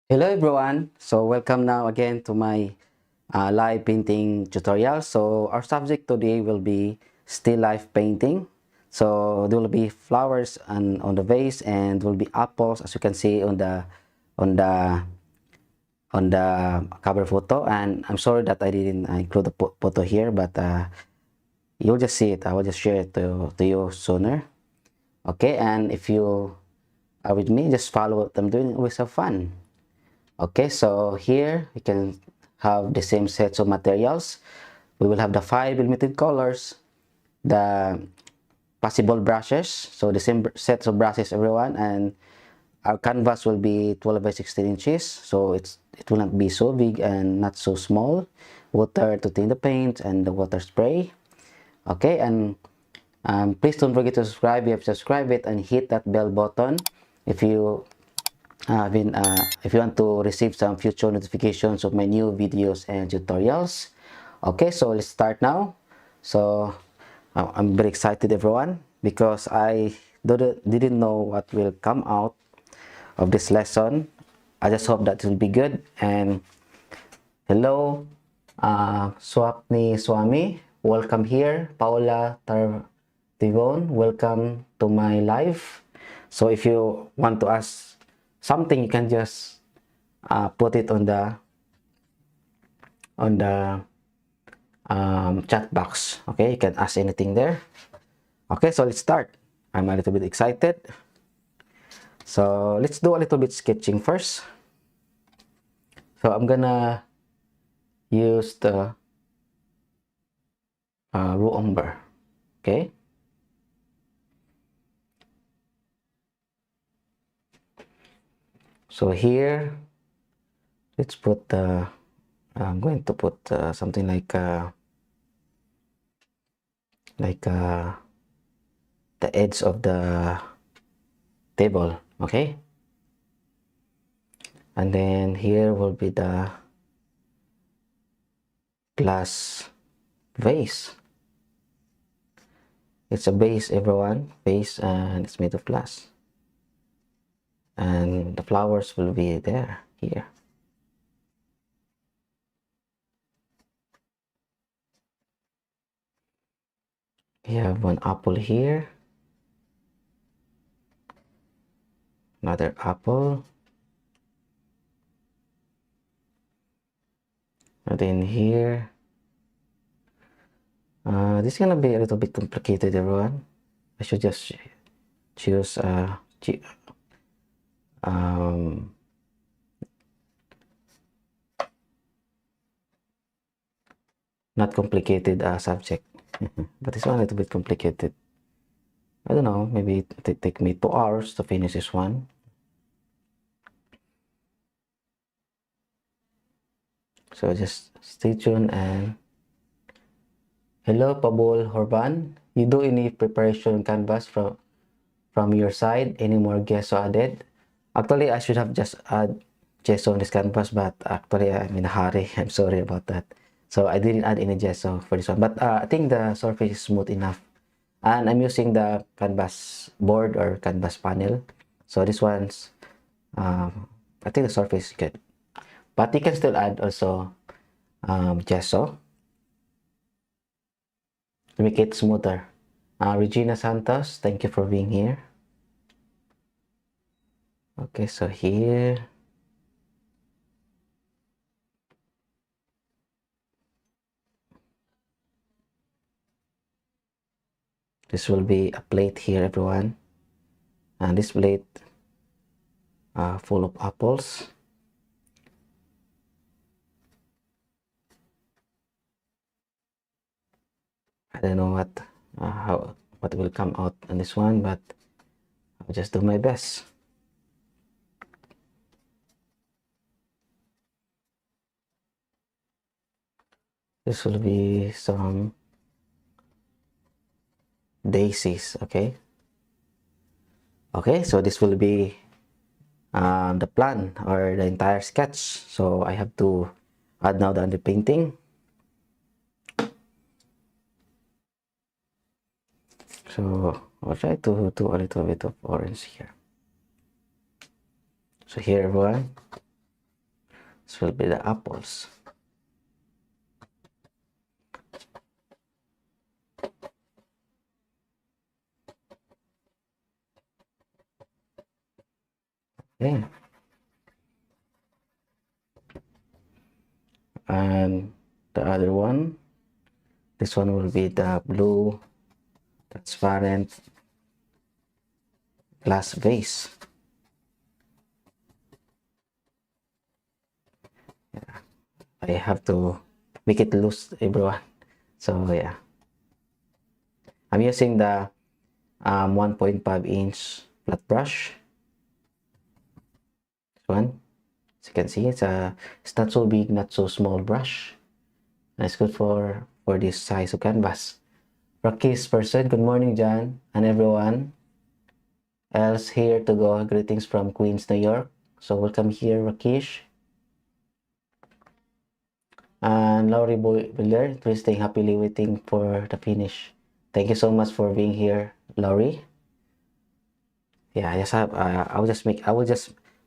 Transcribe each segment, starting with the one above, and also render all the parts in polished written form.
Hello everyone, so welcome now again to my live painting tutorial. So our subject today will be still life painting. So there will be flowers on the vase, and there will be apples, as you can see on on the the cover photo. And I'm sorry that I didn't include the photo here, but you'll just see it. I will just share it to you sooner. Okay, and if you are with me, just follow what I'm doing. Always have fun. Okay, so here we can have the same sets of materials. We will have the 5 limited colors, the possible brushes, so the same sets of brushes everyone, and our canvas will be 12 by 16 inches, so it will not be so big and not so small. Water to thin the paint and the water spray. Okay, and please don't forget to subscribe. You have to subscribe it and hit that bell button if you if you want to receive some future notifications of my new videos and tutorials. Okay, so let's start now. So I'm very excited everyone, because I didn't know what will come out of this lesson. I just hope that it will be good. And hello, Swapni Swami, welcome here. Paula Tartivon, welcome to my live. So if you want to ask something, you can just put it on the chat box. Okay, you can ask anything there. Okay, so let's start. I'm a little bit excited. So let's do a little bit sketching first. So I'm gonna use the raw umber. Okay. So here, let's put I'm going to put something like the edge of the table. Okay. And then here will be the glass vase. It's a base, everyone, vase, and it's made of glass. And the flowers will be there, here. We have one apple here, another apple, and then here. This is gonna be a little bit complicated, everyone. I should just choose not complicated subject. But this one a little bit complicated. I don't know, maybe it take me 2 hours to finish this one. So just stay tuned. And hello, Pabol Horban. You do any preparation canvas from your side? Any more gesso added? Actually, I should have just add gesso on this canvas, but actually I'm in a hurry. I'm sorry about that. So I didn't add any gesso for this one, but I think the surface is smooth enough. And I'm using the canvas board or canvas panel. So this one's, I think the surface is good. But you can still add also gesso to make it smoother. Regina Santos, thank you for being here. Okay, so here. This will be a plate here, everyone. And this plate full of apples. I don't know what will come out on this one, but I'll just do my best. This will be some daisies. Okay, so this will be the plan or the entire sketch. So I have to add now the underpainting. So I'll try to do a little bit of orange here. So here, everyone, This will be the apples. Okay. And the other one, this one will be the blue transparent glass vase. Yeah. I have to make it loose, everyone. So yeah, I'm using the 1.5-inch flat brush. This one, as you can see, it's not so big, not so small brush. And it's good for this size of canvas. Rakis person, good morning, John, and everyone else here to go. Greetings from Queens, New York. So welcome here, Rakesh. And Laurie Buller, interesting, happily waiting for the finish. Thank you so much for being here, Laurie. Yeah, I just have, I will just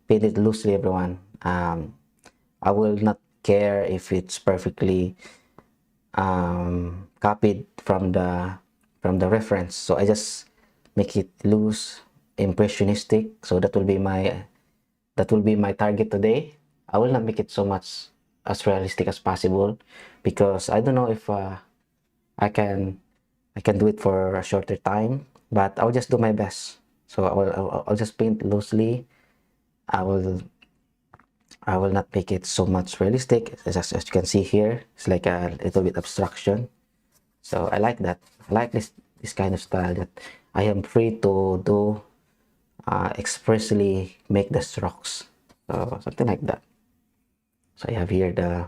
paint it loosely, everyone. I will not care if it's perfectly copied from the reference. So I just make it loose, impressionistic. So that will be my target today. I will not make it so much as realistic as possible, because I don't know if I can do it for a shorter time, but I'll just do my best. So I'll just paint loosely. I will not make it so much realistic. As you can see here, it's like a little bit abstraction. So I like that. I like this kind of style, that I am free to do expressly make the strokes. So something like that. So I have here the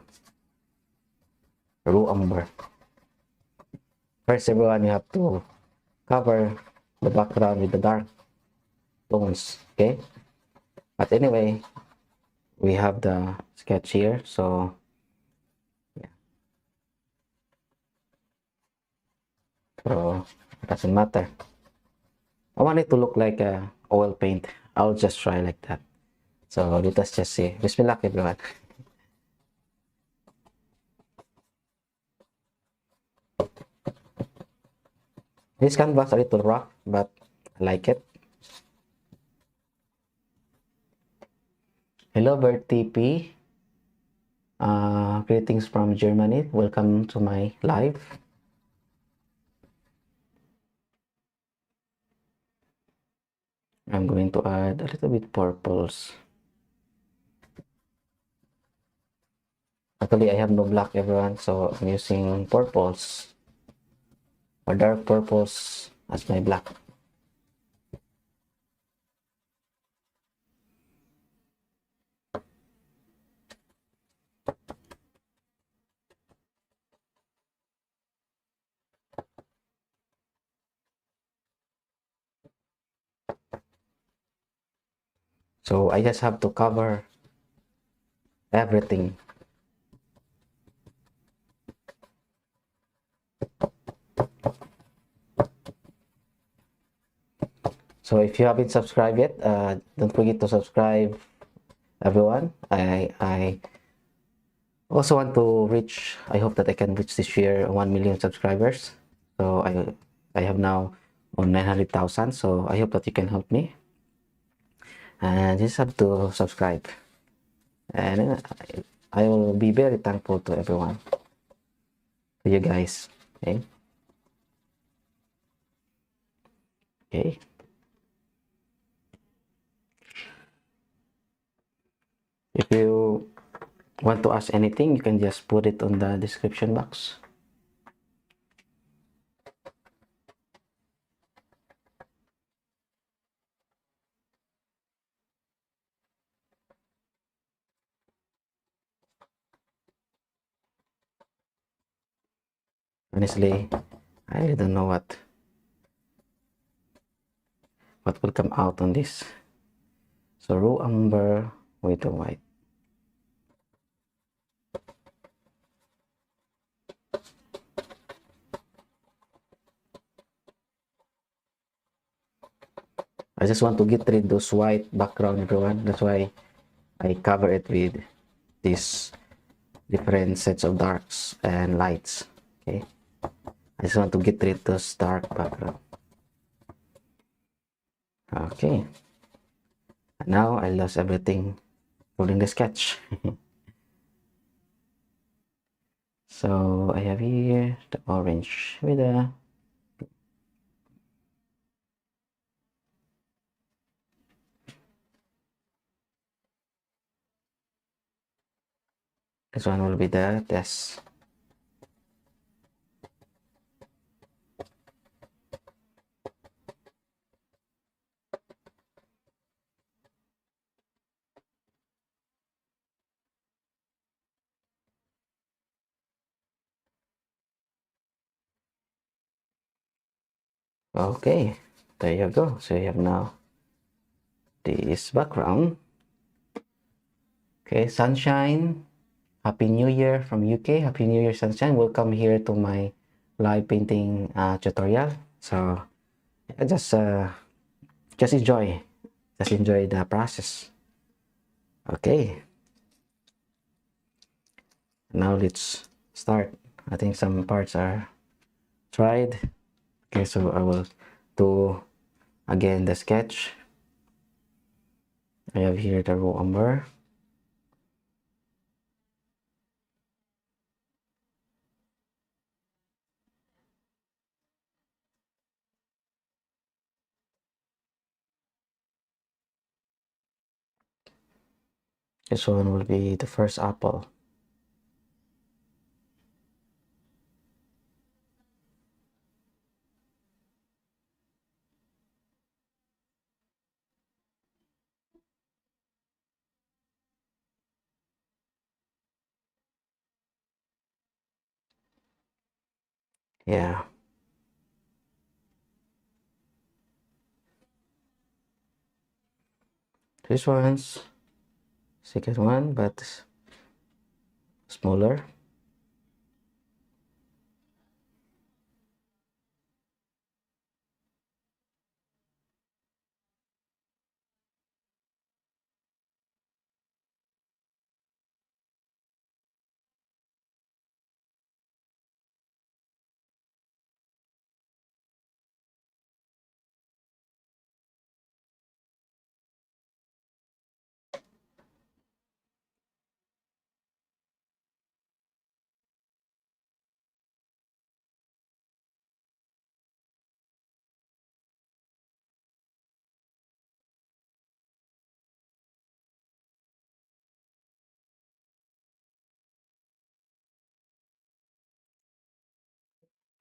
raw umber. First, everyone, you have to cover the background with the dark tones, okay? But anyway, we have the sketch here, so yeah. So it doesn't matter. I want it to look like a oil paint. I'll just try like that. So let us just see. Bismillah, everyone. This canvas a little rough, but I like it. Hello, Bert TP. Greetings from Germany. Welcome to my live. I'm going to add a little bit purples. Actually, I have no black, everyone, so I'm using purples or dark purples as my black. So I just have to cover everything. So if you haven't subscribed yet, don't forget to subscribe, everyone. I also want to reach, I hope that I can reach this year 1 million subscribers. So I have now on 900,000, so I hope that you can help me. And just have to subscribe. And I will be very thankful to everyone, to you guys. Okay. Okay. If you want to ask anything, you can just put it on the description box. Honestly, I really don't know what will come out on this. So raw umber with the white. I just want to get rid of those white background, everyone. That's why I cover it with these different sets of darks and lights. Okay, I just want to get rid of this dark background. Okay, and now I lost everything including the sketch. So I have here the orange with a this one will be the test. Okay, there you go. So you have now this background. Okay, sunshine. Happy New Year from UK. Happy New Year, sunshine. Welcome here to my live painting tutorial. So yeah, just enjoy the process. Okay, now let's start. I think some parts are tried. Okay, so I will do again the sketch. I have here the raw umber. This one will be the first apple. Yeah. This one's second one, but smaller.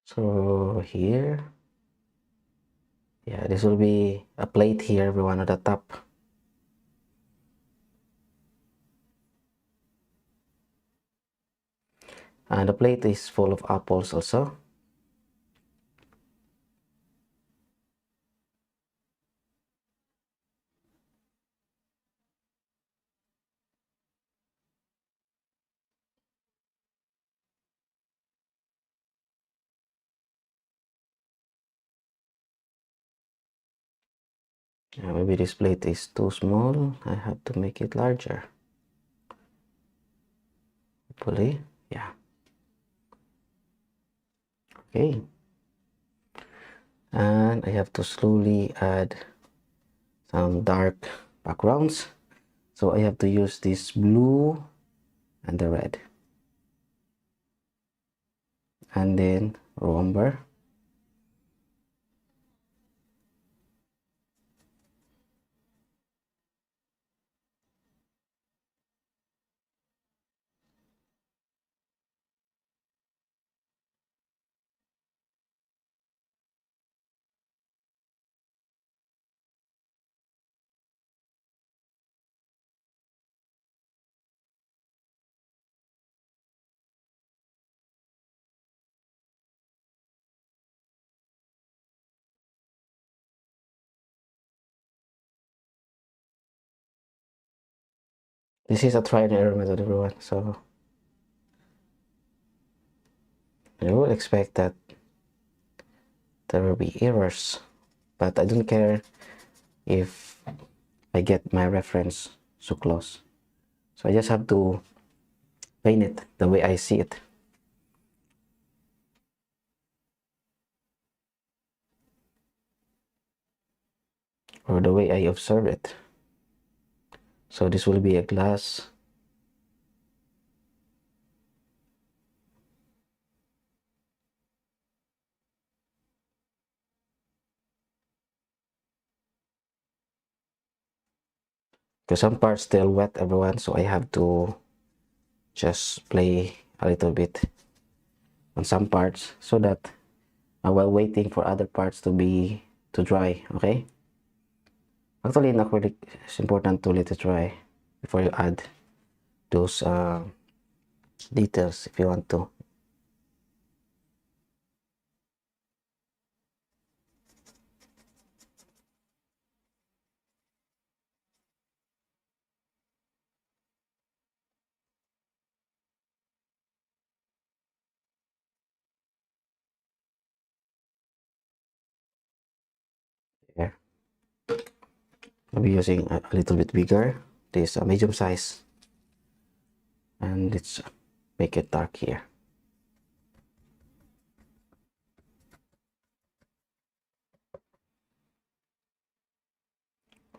So here, yeah, this will be a plate here, everyone at the top. And the plate is full of apples also. Maybe this plate is too small. I have to make it larger. Hopefully, yeah. Okay. And I have to slowly add some dark backgrounds. So I have to use this blue and the red. And then umber. This is a try and error method, everyone. So you will expect that there will be errors, but I don't care if I get my reference so close. So I just have to paint it the way I see it. Or the way I observe it. So this will be a glass. Because some parts still wet, everyone, so I have to just play a little bit on some parts so that while waiting for other parts to dry. Okay, actually in acrylic it's important to let it dry before you add those details if you want to. There, I'll be using a little bit bigger, this medium size, and let's make it dark here.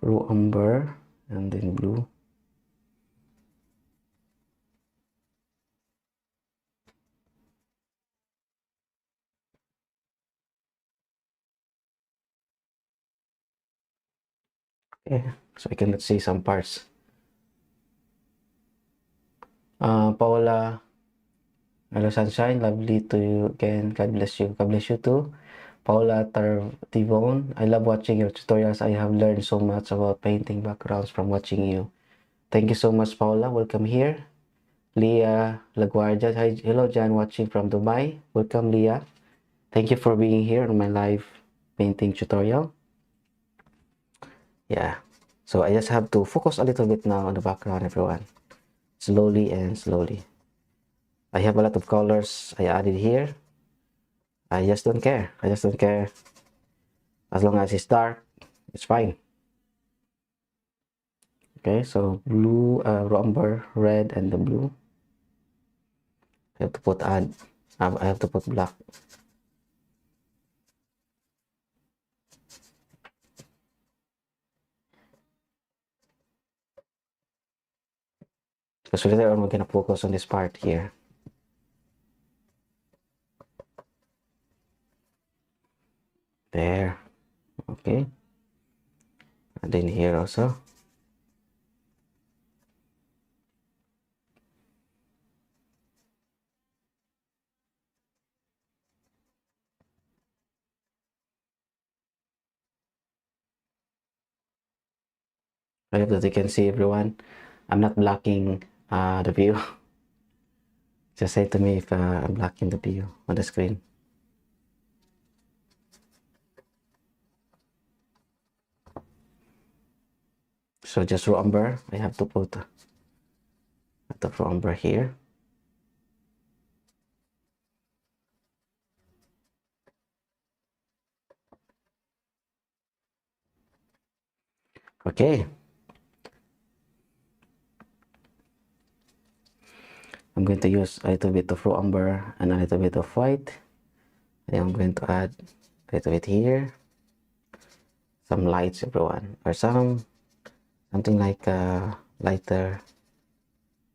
Raw umber and then blue. Okay, so I can see some parts. Paula, hello sunshine, lovely to you again. God bless you. God bless you too. Paula Tartivon, I love watching your tutorials. I have learned so much about painting backgrounds from watching you. Thank you so much, Paula. Welcome here. Leah LaGuardia, hi, hello, Jan, watching from Dubai. Welcome, Leah. Thank you for being here on my live painting tutorial. Yeah, so I just have to focus a little bit now on the background, everyone. Slowly and slowly. I have a lot of colors I added here. I just don't care. I just don't care. As long as it's dark, it's fine. Okay, so blue, umber, red, and the blue. I have to put I have to put black. Because later on we're gonna focus on this part here. There. Okay. And then here also. I hope that you can see, everyone. I'm not blocking the view. Just say to me if I'm blocking the view on the screen. So just raw umber. I have to put the raw umber here. Okay. I'm going to use a little bit of raw umber and a little bit of white. And I'm going to add a little bit here. Some lights, everyone, or something like lighter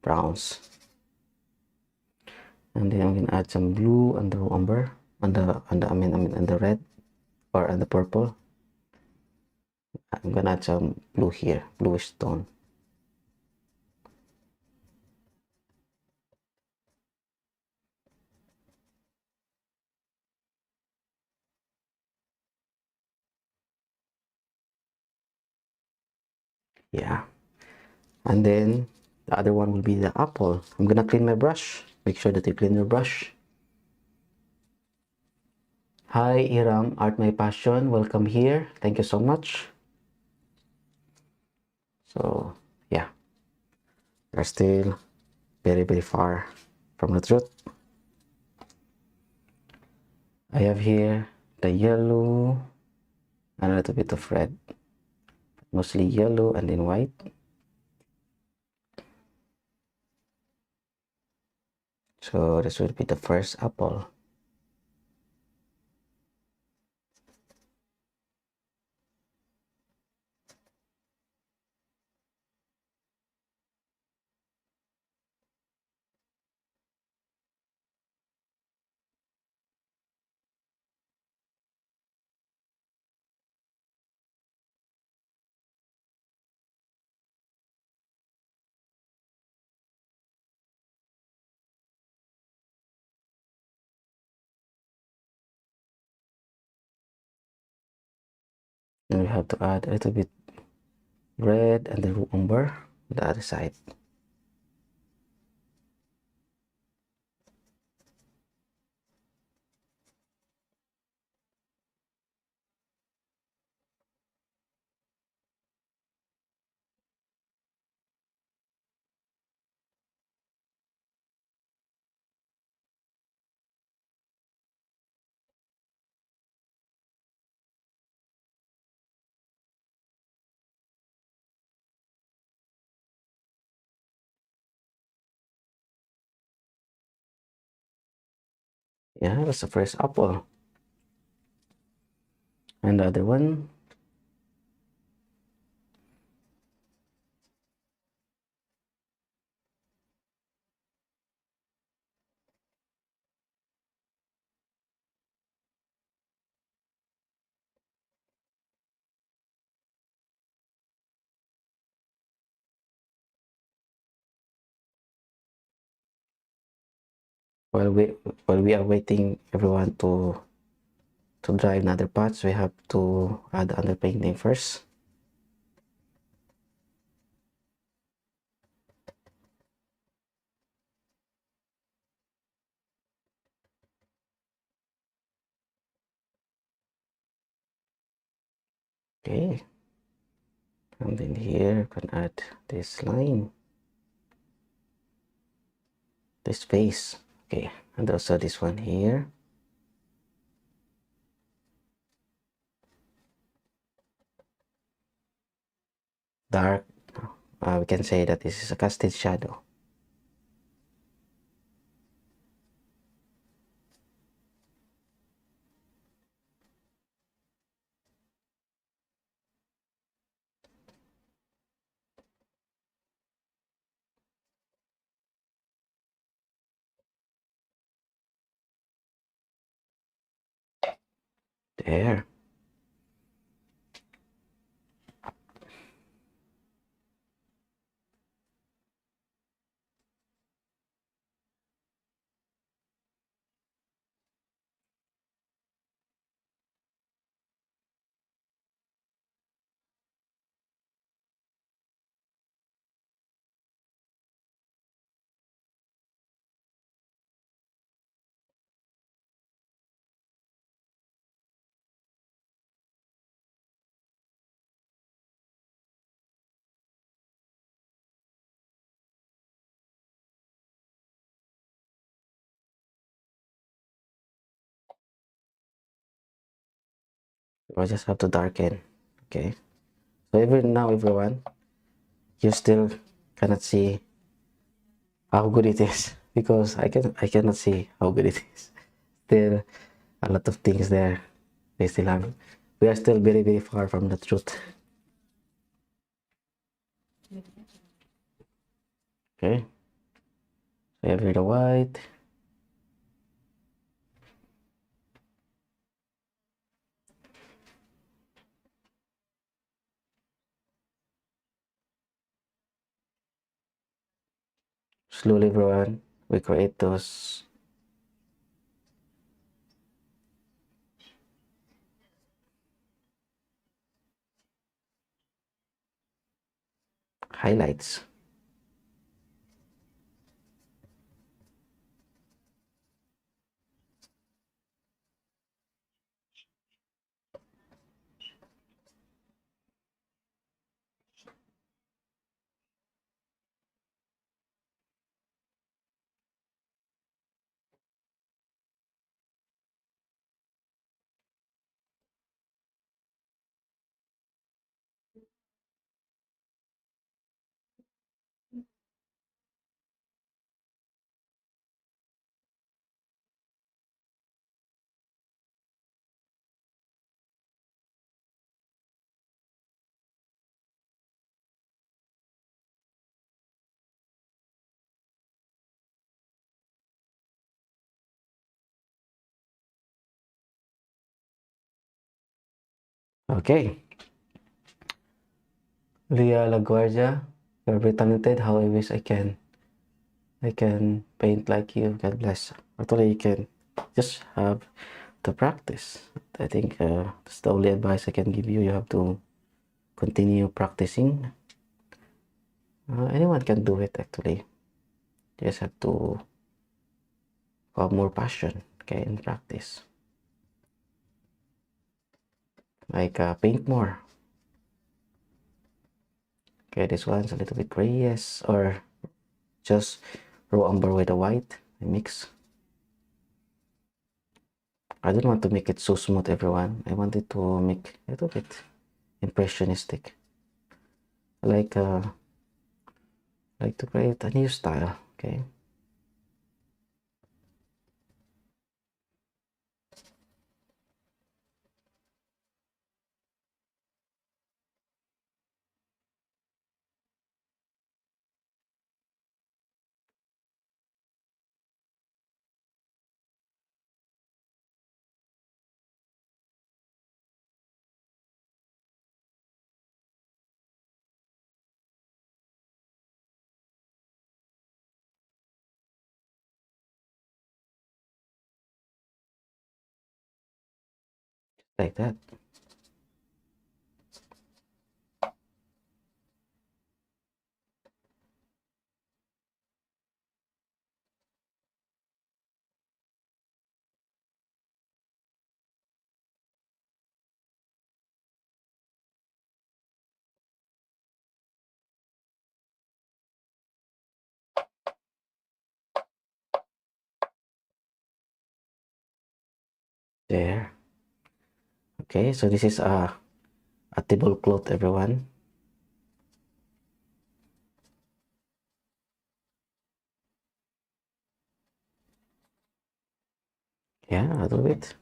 browns. And then I'm gonna add some blue and the umber and the red or and the purple. I'm gonna add some blue here, bluish tone. Yeah, and then the other one will be the apple. I'm gonna clean my brush. Make sure that you clean your brush. Hi Iram, Art My Passion, welcome here. Thank you so much. So yeah, we're still very far from the truth. I have here the yellow and a little bit of red, mostly yellow and then white. So this will be the first apple. And we have to add a little bit red and the umber on the other side. Yeah, that's the first apple. And the other one. While we are waiting everyone to dry another pots, we have to add the underpainting first. Okay, and then here we can add this line, this face. Okay, and also this one here. Dark. We can say that this is a casted shadow. There. We just have to darken. Okay. So even now, everyone, you still cannot see how good it is because I cannot see how good it is. Still a lot of things there. We are still very, very far from the truth. Okay. So have here the white. Slowly, everyone, we create those highlights. Okay. Leah LaGuardia, you're very talented. How I wish I can paint like you. God bless. Actually, you can just have to practice. I think that's the only advice I can give you. You have to continue practicing. Anyone can do it actually. You just have to have more passion, okay, in practice. Like paint more. Okay, this one's a little bit gray, yes, or just raw umber with the white. I mix. I don't want to make it so smooth, everyone. I wanted to make a little bit impressionistic. Like to create a new style, okay? Like that. There. Okay, so this is a tablecloth, everyone. Yeah, a little bit.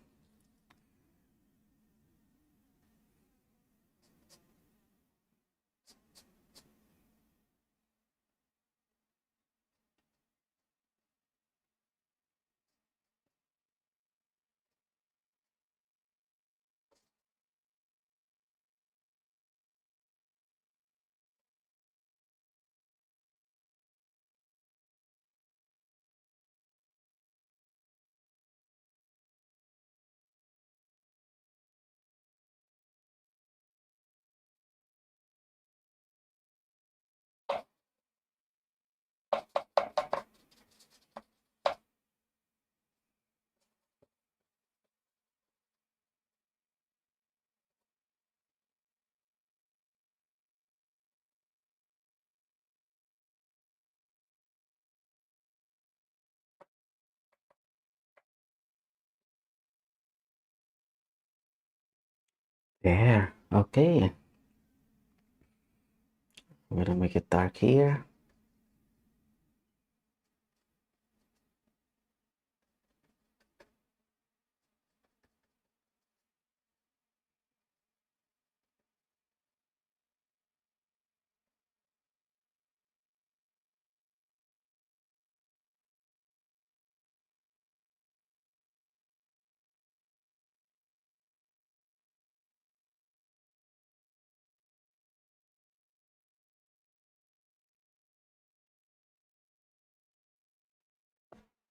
There. Okay. I'm gonna make it dark here.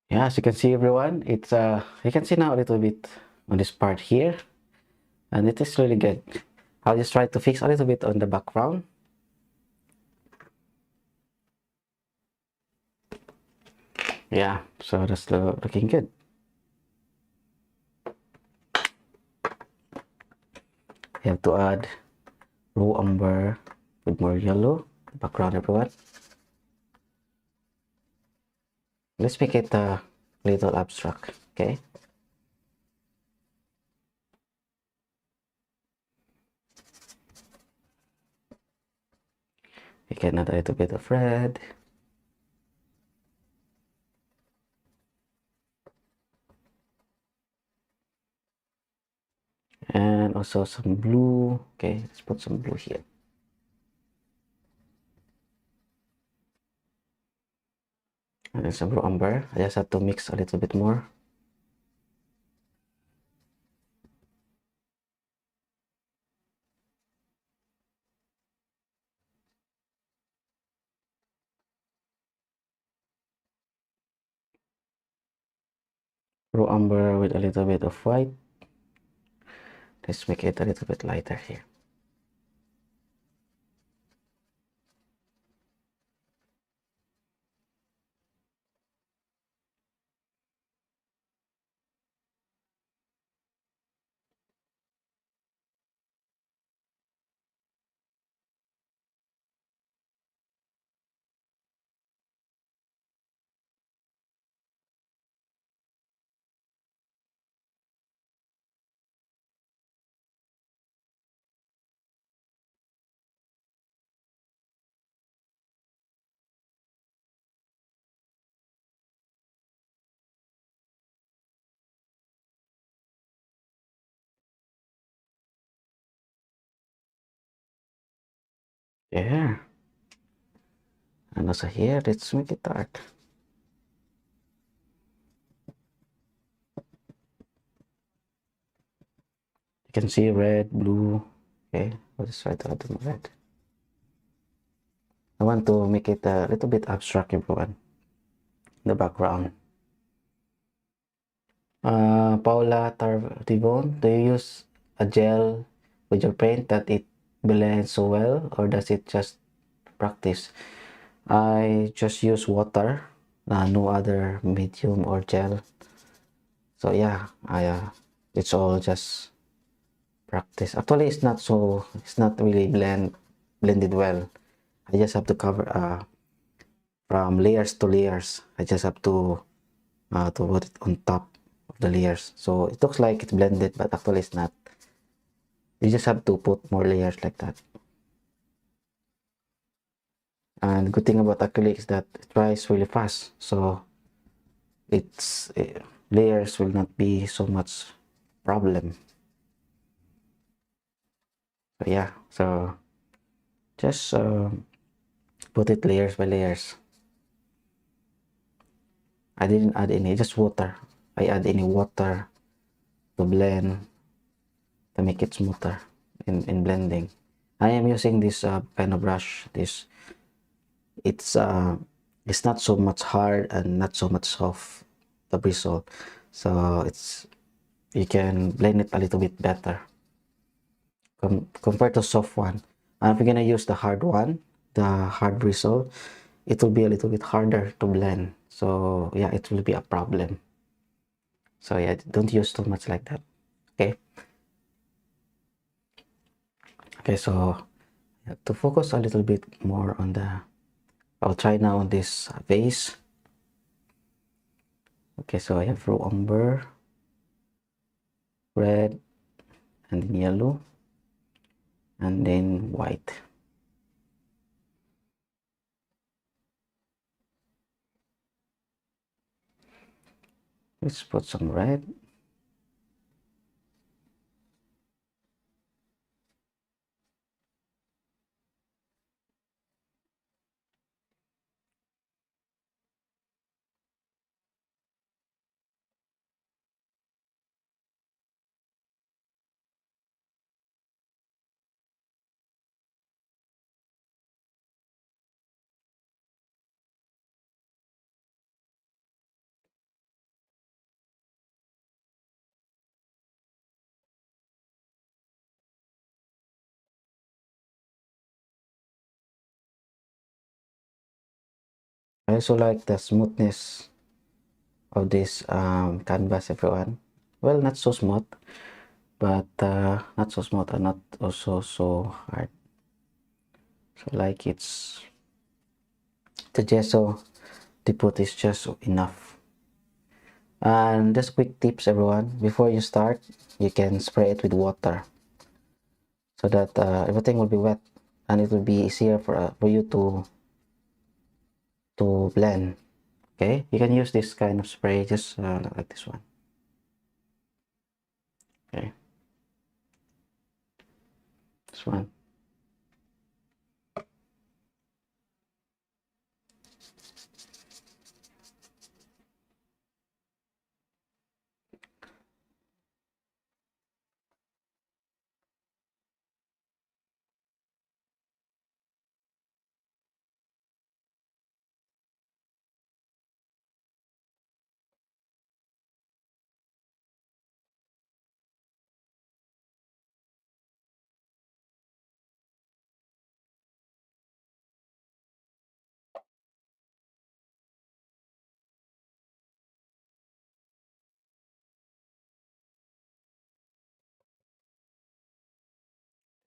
Yeah, as you can see, everyone, it's you can see now a little bit on this part here, and it is really good. I'll just try to fix a little bit on the background. Yeah, so that's looking good. You have to add raw umber with more yellow background, everyone. Let's make it a little abstract, okay? You can add a little bit of red. And also some blue. Okay, let's put some blue here. And then some raw umber. I just have to mix a little bit more. raw umber with a little bit of white. Let's make it a little bit lighter here. There. And also here, let's make it dark. You can see red, blue. Okay, I'll just try to add some red. I want to make it a little bit abstract, everyone. The background. Paula Tarvon, do you use a gel with your paint that it blends so well, or does it just practice? I just use water, no other medium or gel. So yeah, it's all just practice. Actually, it's not really blended well. I just have to cover from layers to layers. I just have to put it on top of the layers, so it looks like it's blended, but actually it's not. You just have to put more layers like that. And good thing about acrylic is that it dries really fast, so its layers will not be so much problem. So yeah, so just put it layers by layers. I didn't add any, just water. I add any water to blend, to make it smoother in blending. I am using this kind of brush. It's it's not so much hard and not so much soft, the bristle, so you can blend it a little bit better compared to soft one. And if you're gonna use the hard one, the hard bristle, it will be a little bit harder to blend, so yeah, it will be a problem. So yeah, don't use too much like that. Okay, so to focus a little bit more on the, I'll try now on this vase. Okay, so I have raw umber, red, and then yellow, and then white. Let's put some red. I also like the smoothness of this canvas, everyone. Well, not so smooth, but not so smooth and not also so hard. So like it's the gesso they put is just enough. And just quick tips, everyone. Before you start, you can spray it with water so that everything will be wet, and it will be easier for you to blend. Okay, you can use this kind of spray, just like this one. Okay, this one.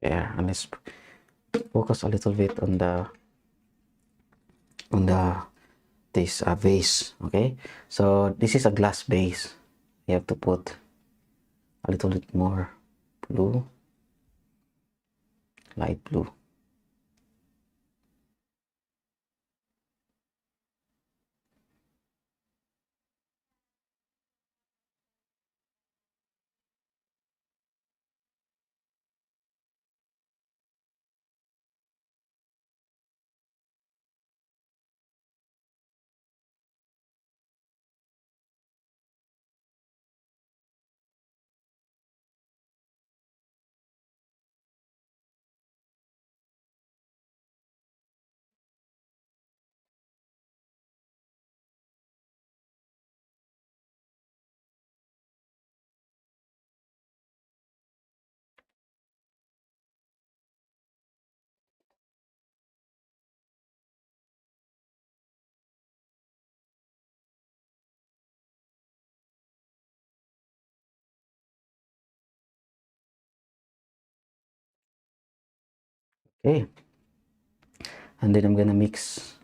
there, and let's focus a little bit on the this vase. Okay, so this is a glass base. You have to put a little bit more blue, light blue. Okay, and then I'm gonna mix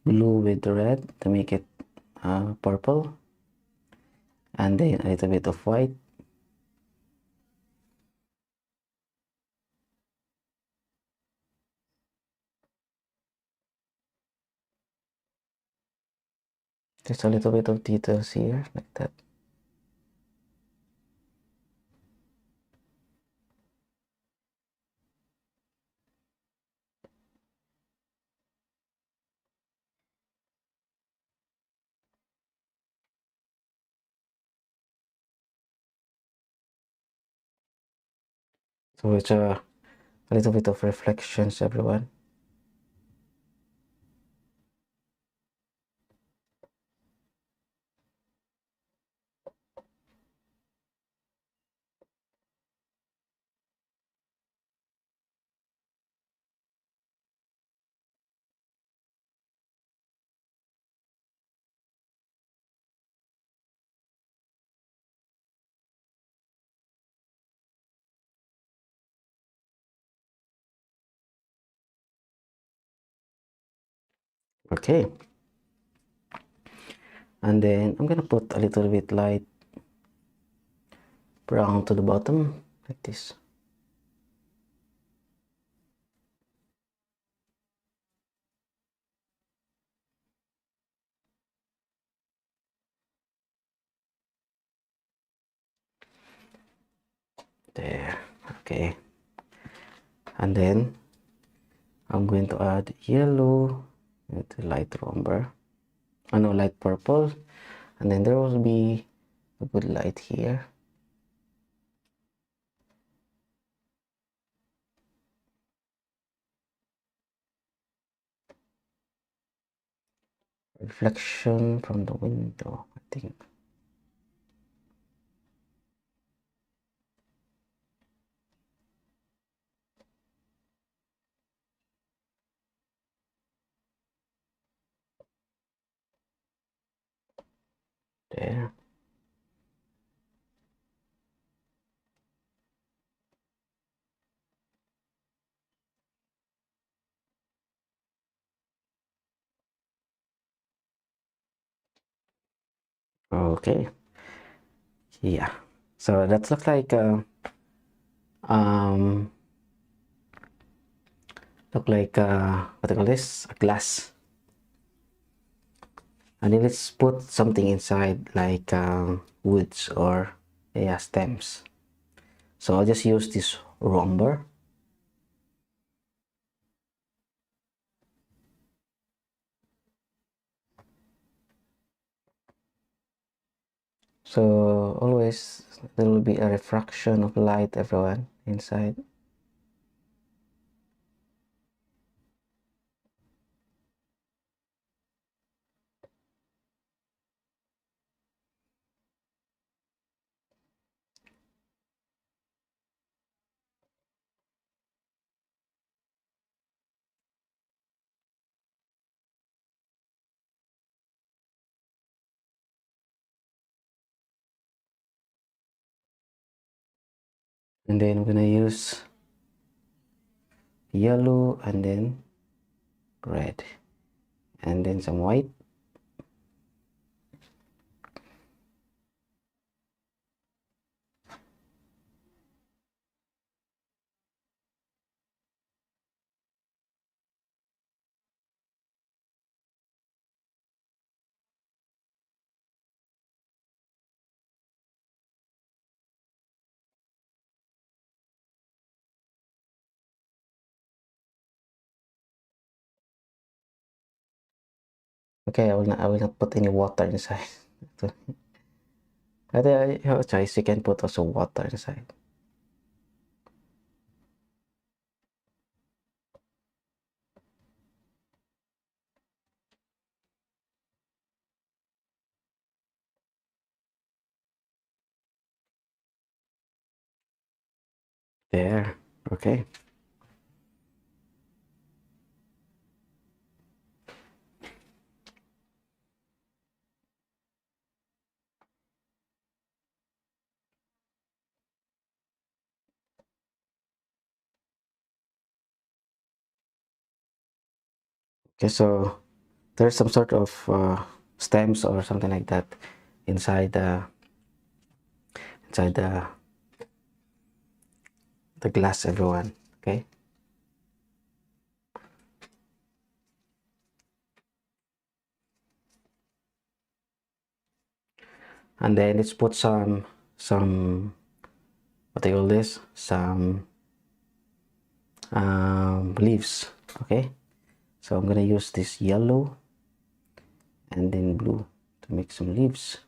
blue with the red to make it purple, and then a little bit of white. Just a little bit of details here, like that. So it's a little bit of reflections, everyone. Okay, and then I'm gonna put a little bit light brown to the bottom, like this. There, okay. And then I'm going to add yellow with light umber. Oh no, light purple. And then there will be a good light here. Reflection from the window, I think. There. Okay. Yeah. So that looks like um what do you call this? A glass. And then let's put something inside like woods or yeah, stems. So I'll just use this umber. So always there will be a refraction of light, everyone, inside. And then I'm gonna use yellow, and then red, and then some white. Okay, I will not put any water inside. But you have a choice, you can put also water inside. There, okay. Okay, so there's some sort of stems or something like that inside inside the glass, everyone. Okay, and then let's put some what do you call this, some leaves. Okay, so I'm gonna use this yellow and then blue to make some leaves.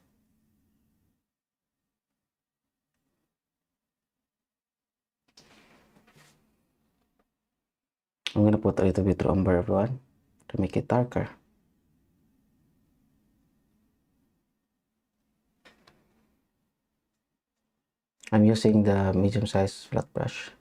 I'm gonna put a little bit of umber, everyone, to make it darker. I'm using the medium-sized flat brush.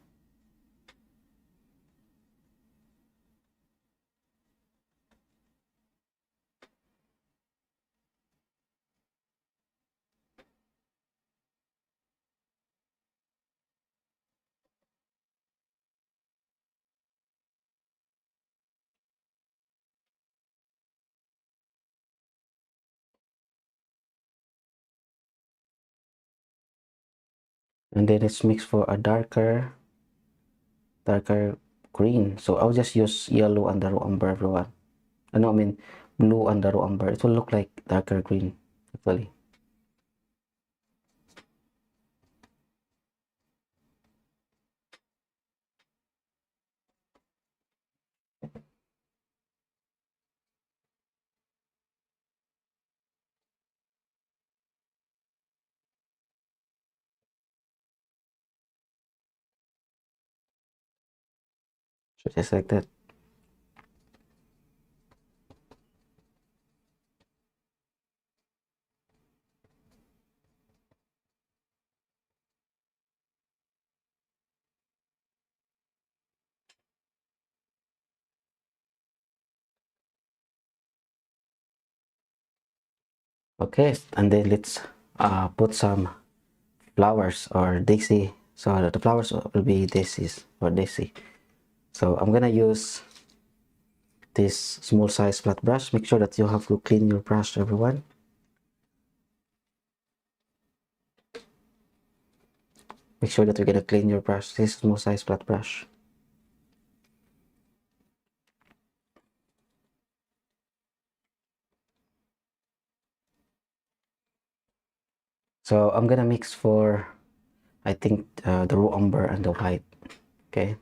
And then let's mix for a darker green. So I'll just use yellow and the raw umber, everyone. No, I mean blue and the raw umber. It will look like darker green actually. So just like that. Okay, and then let's put some flowers or daisy. So the flowers will be daisies or daisy. So I'm gonna use this small size flat brush. Make sure that you have to clean your brush, everyone. Make sure that you're gonna clean your brush. This small size flat brush. So I'm gonna mix for, I think, the raw umber and the white. Okay.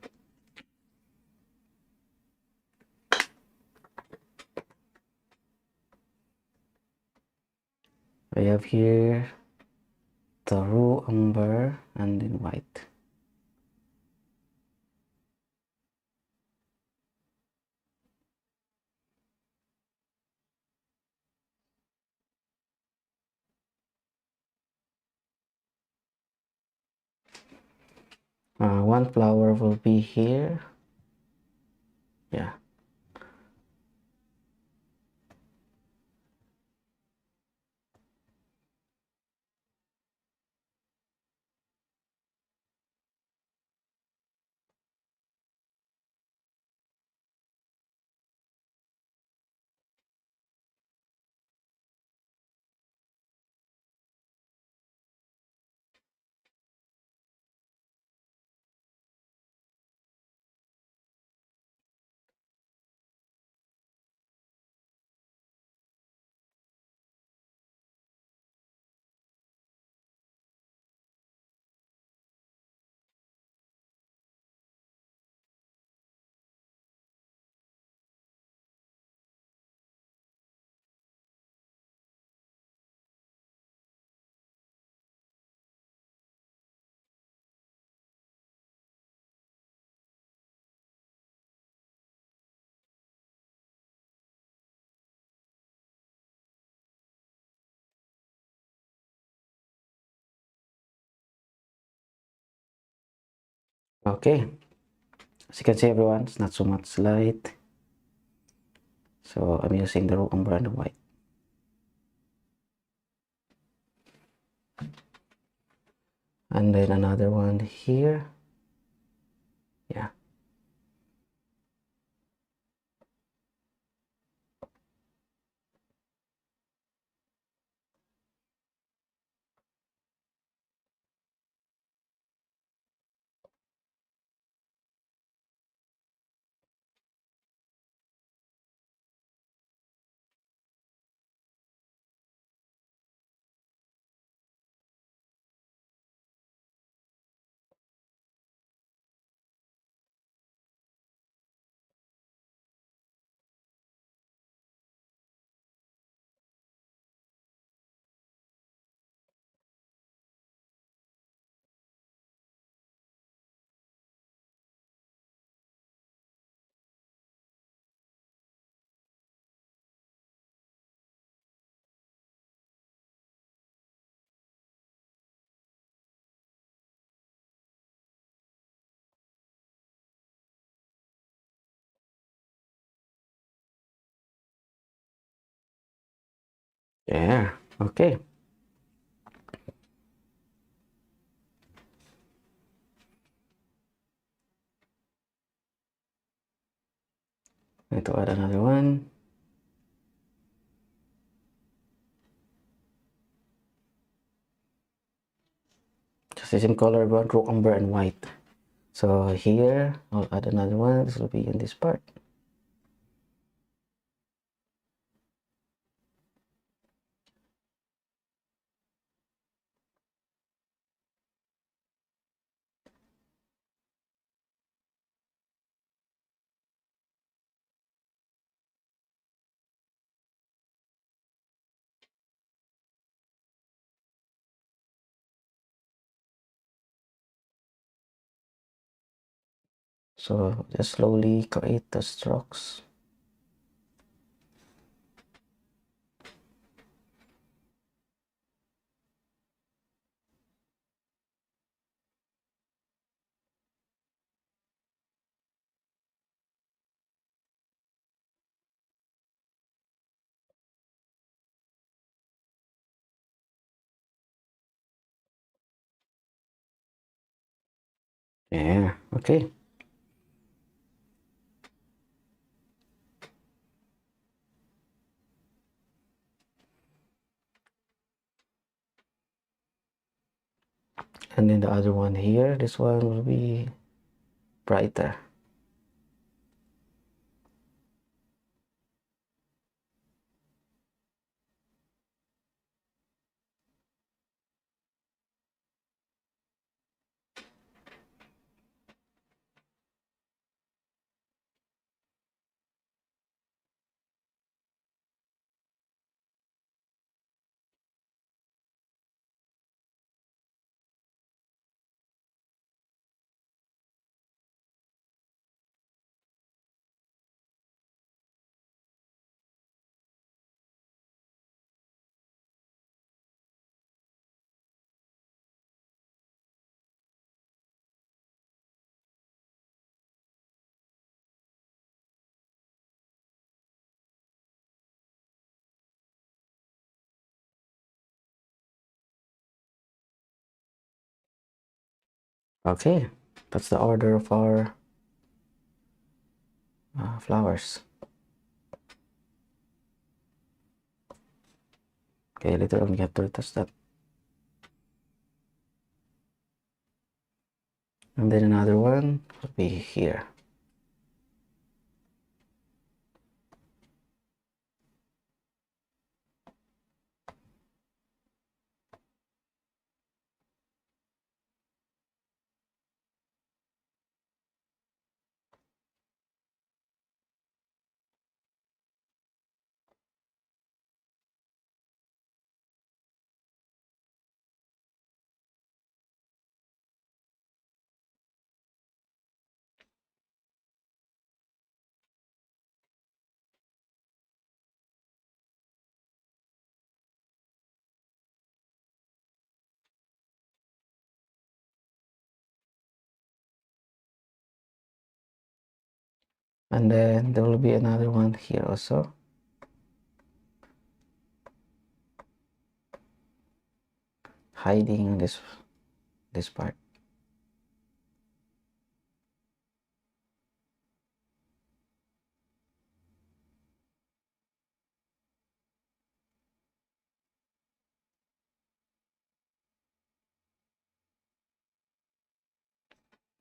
I have here the raw umber and then white. One flower will be here. Yeah. Okay, as you can see everyone, it's not so much light. So I'm using the raw umber and the white. And then another one here. Yeah. Yeah. Okay. Need to add another one. Just the same color, but raw umber and white. So here I'll add another one. This will be in this part. So just slowly create the strokes. Yeah. Okay. And then the other one here, this one will be brighter. Okay, that's the order of our flowers. Okay, later on we have to retouch that. And then another one will be here. And then there will be another one here also. Hiding this part.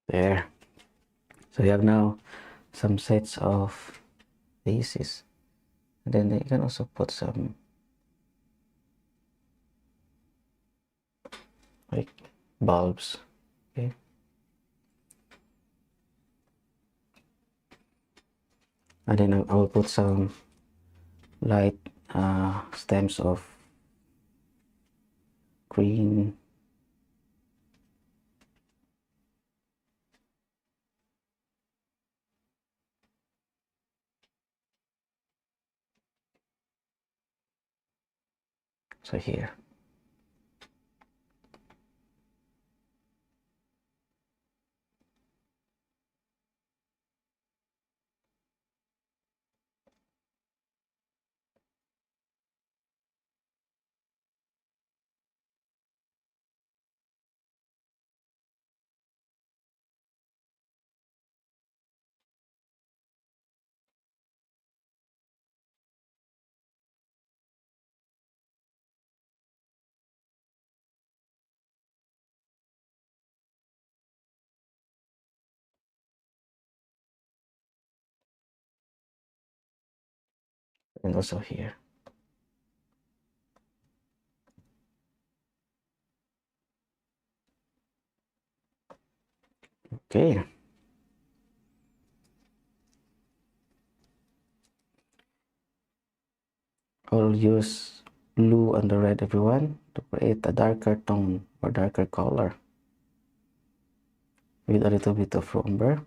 There. So you have now some sets of vases. And then you can also put some like bulbs. Okay. And then I will put some light stems of green. So here. And also here. Okay. I'll use blue and the red, everyone, to create a darker tone or darker color with a little bit of umber.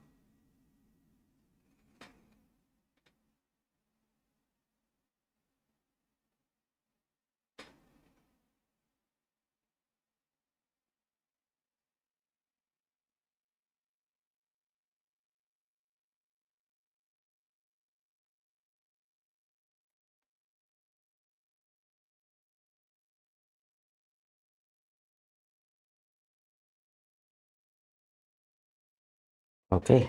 Okay.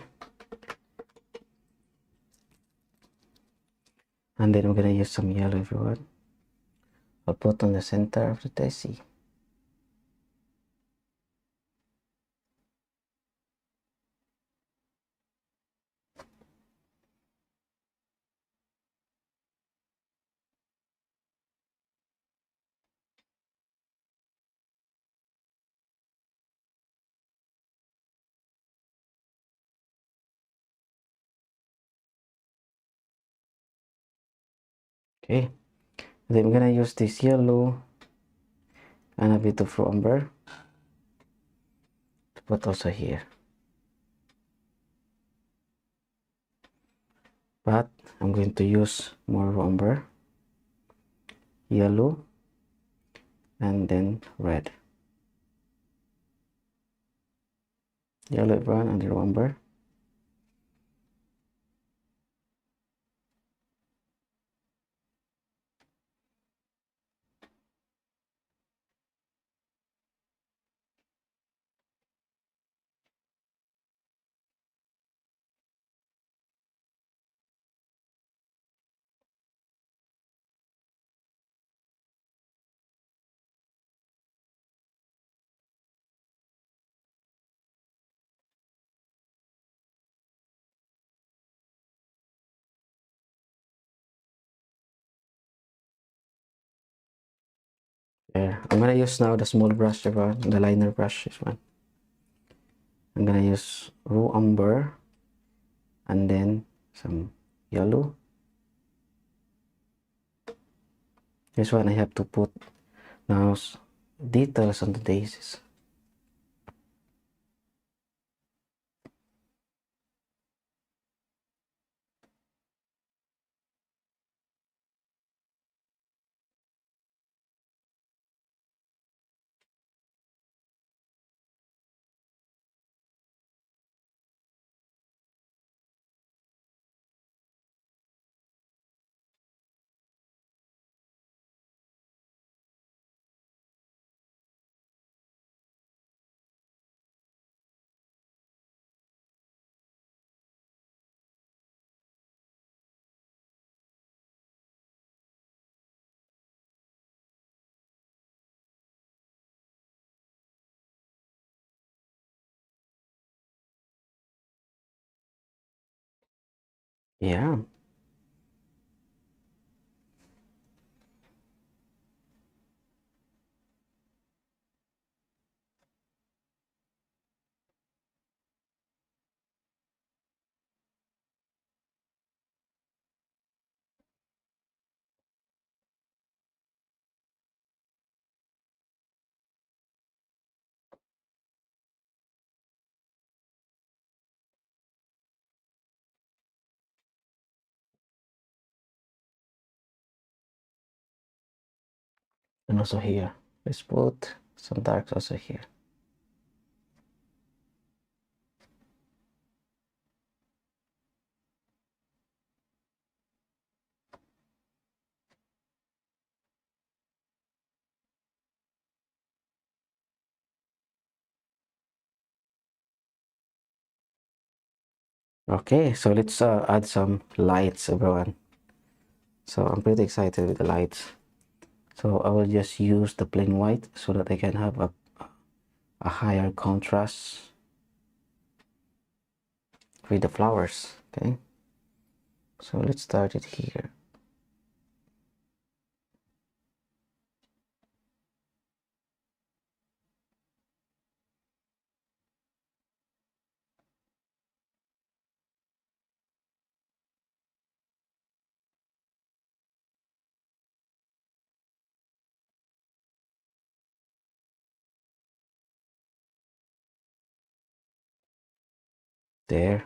And then we're gonna use some yellow, everyone. I'll put on the center of the daisy. Okay. Then we're gonna use this yellow and a bit of umber to put also here. But I'm going to use more umber, yellow, and then red. Yellow, brown, and the umber. There. I'm gonna use now the small brush, the liner brush, this one. I'm gonna use raw umber and then some yellow. This one I have to put now details on the daisies. Yeah. And also here. Let's put some darks also here. Okay, so let's add some lights, everyone. So I'm pretty excited with the lights. So I will just use the plain white so that I can have a higher contrast with the flowers. Okay, so let's start it here. There.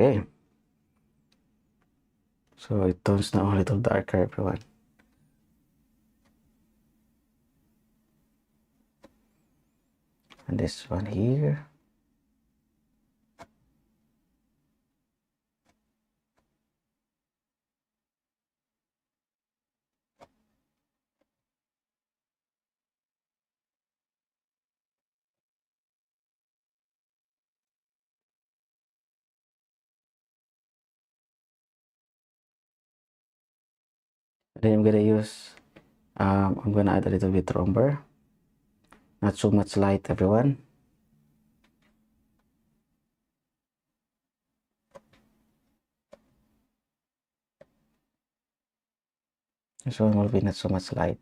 Okay, so it turns now a little darker, everyone. And this one here. And then I'm gonna add a little bit of umber. Not so much light, everyone. This one will be not so much light.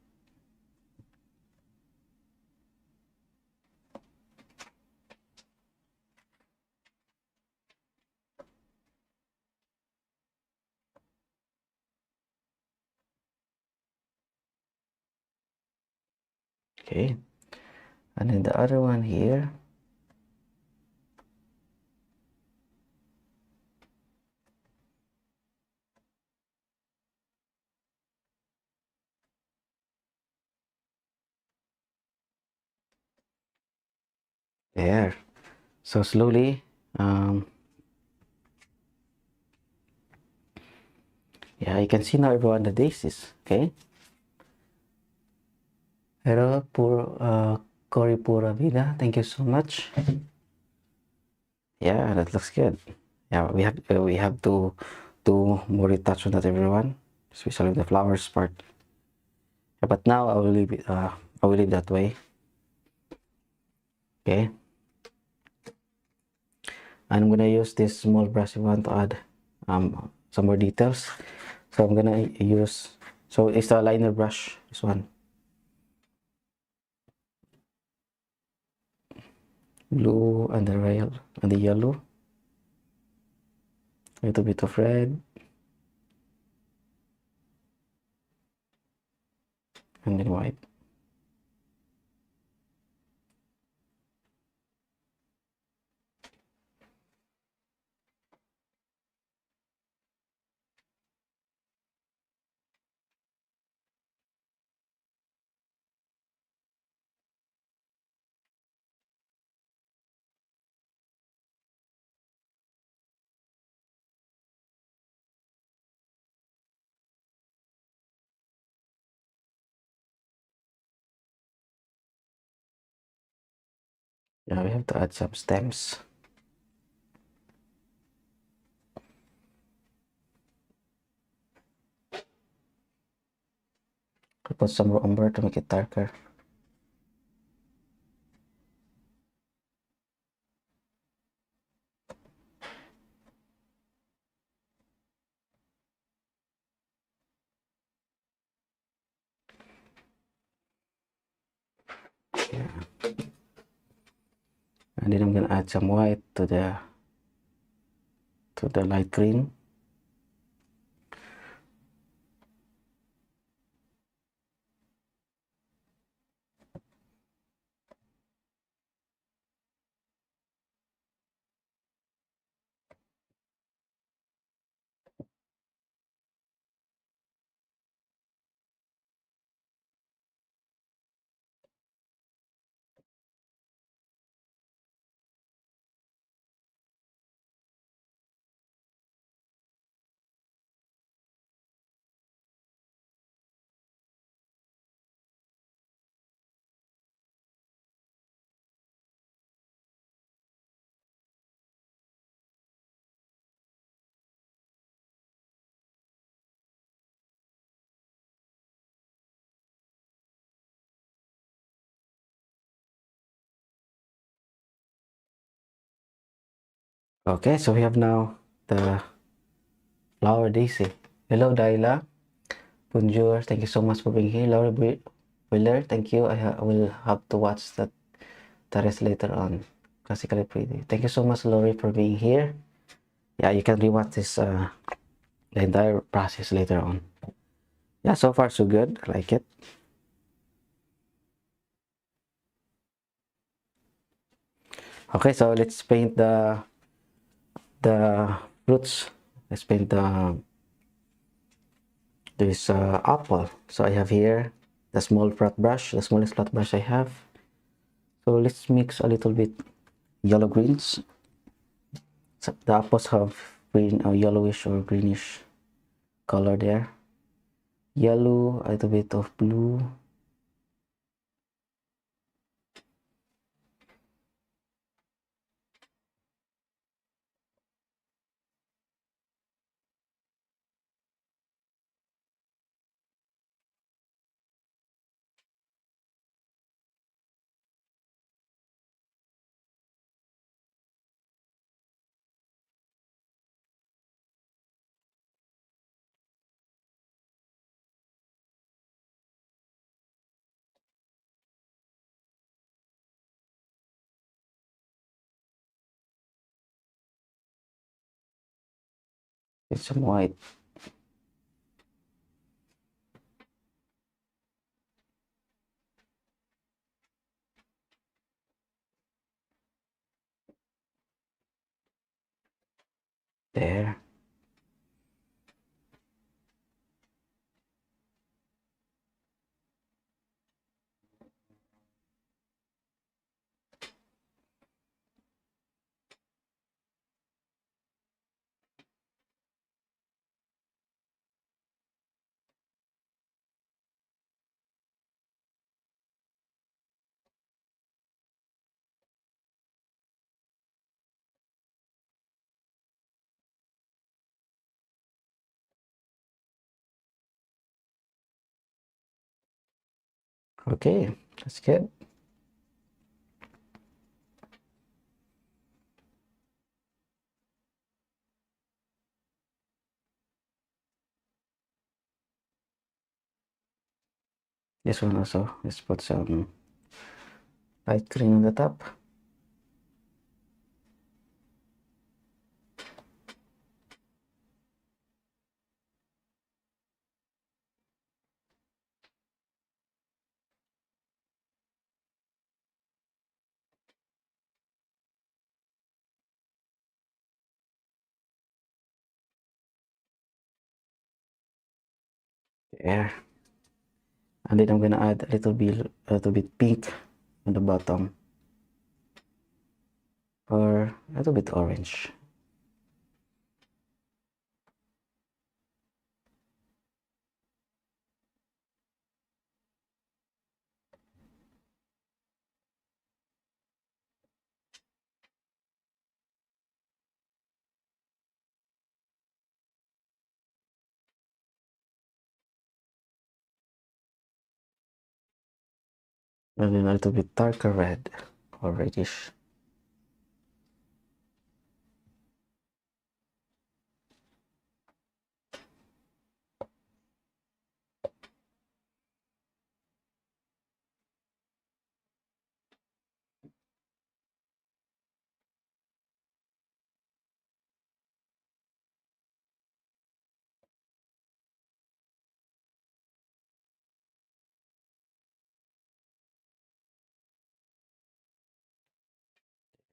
Okay, and then the other one here. There. So slowly, yeah, you can see now, everyone, the daisies. Okay. Hello, Cory Pura Vida. Thank you so much. Yeah, that looks good. Yeah, we have to do more retouch on that, everyone, especially the flowers part. Yeah, but now I will leave it. I will leave that way. Okay. I'm gonna use this small brush if you want to add some more details. So I'm gonna use, so it's a liner brush, this one. Blue and the rail and the yellow. A little bit of red. And then white. Yeah, we have to add some stems. I'll put some umber to make it darker. Yeah. And then I'm gonna add some white to the light green. Okay, so we have now the flower daisy. Hello, Daila. Bonjour. Thank you so much for being here. Laura Wheeler, thank you. I will have to watch the rest later on. Classically pretty. Thank you so much, Lori, for being here. Yeah, you can rewatch this the entire process later on. Yeah, so far so good. I like it. Okay, so let's paint the fruits. Let's paint this apple. So I have here the small flat brush, the smallest flat brush I have. So let's mix a little bit yellow greens. So the apples have green or yellowish or greenish color there. Yellow, a little bit of blue. With some white. There. Okay, that's good. This one also, let's put some light green on the top. There. And then I'm gonna add a little bit pink on the bottom, or a little bit orange. And then a little bit darker red or reddish.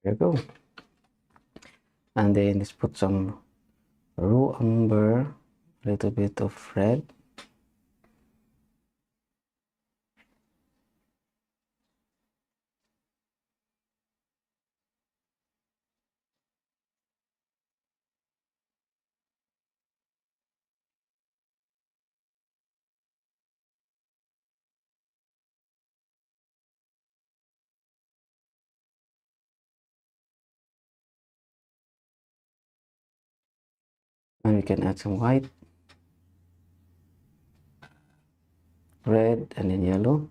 There you go. And then let's put some raw umber, a little bit of red. And we can add some white, red, and then yellow.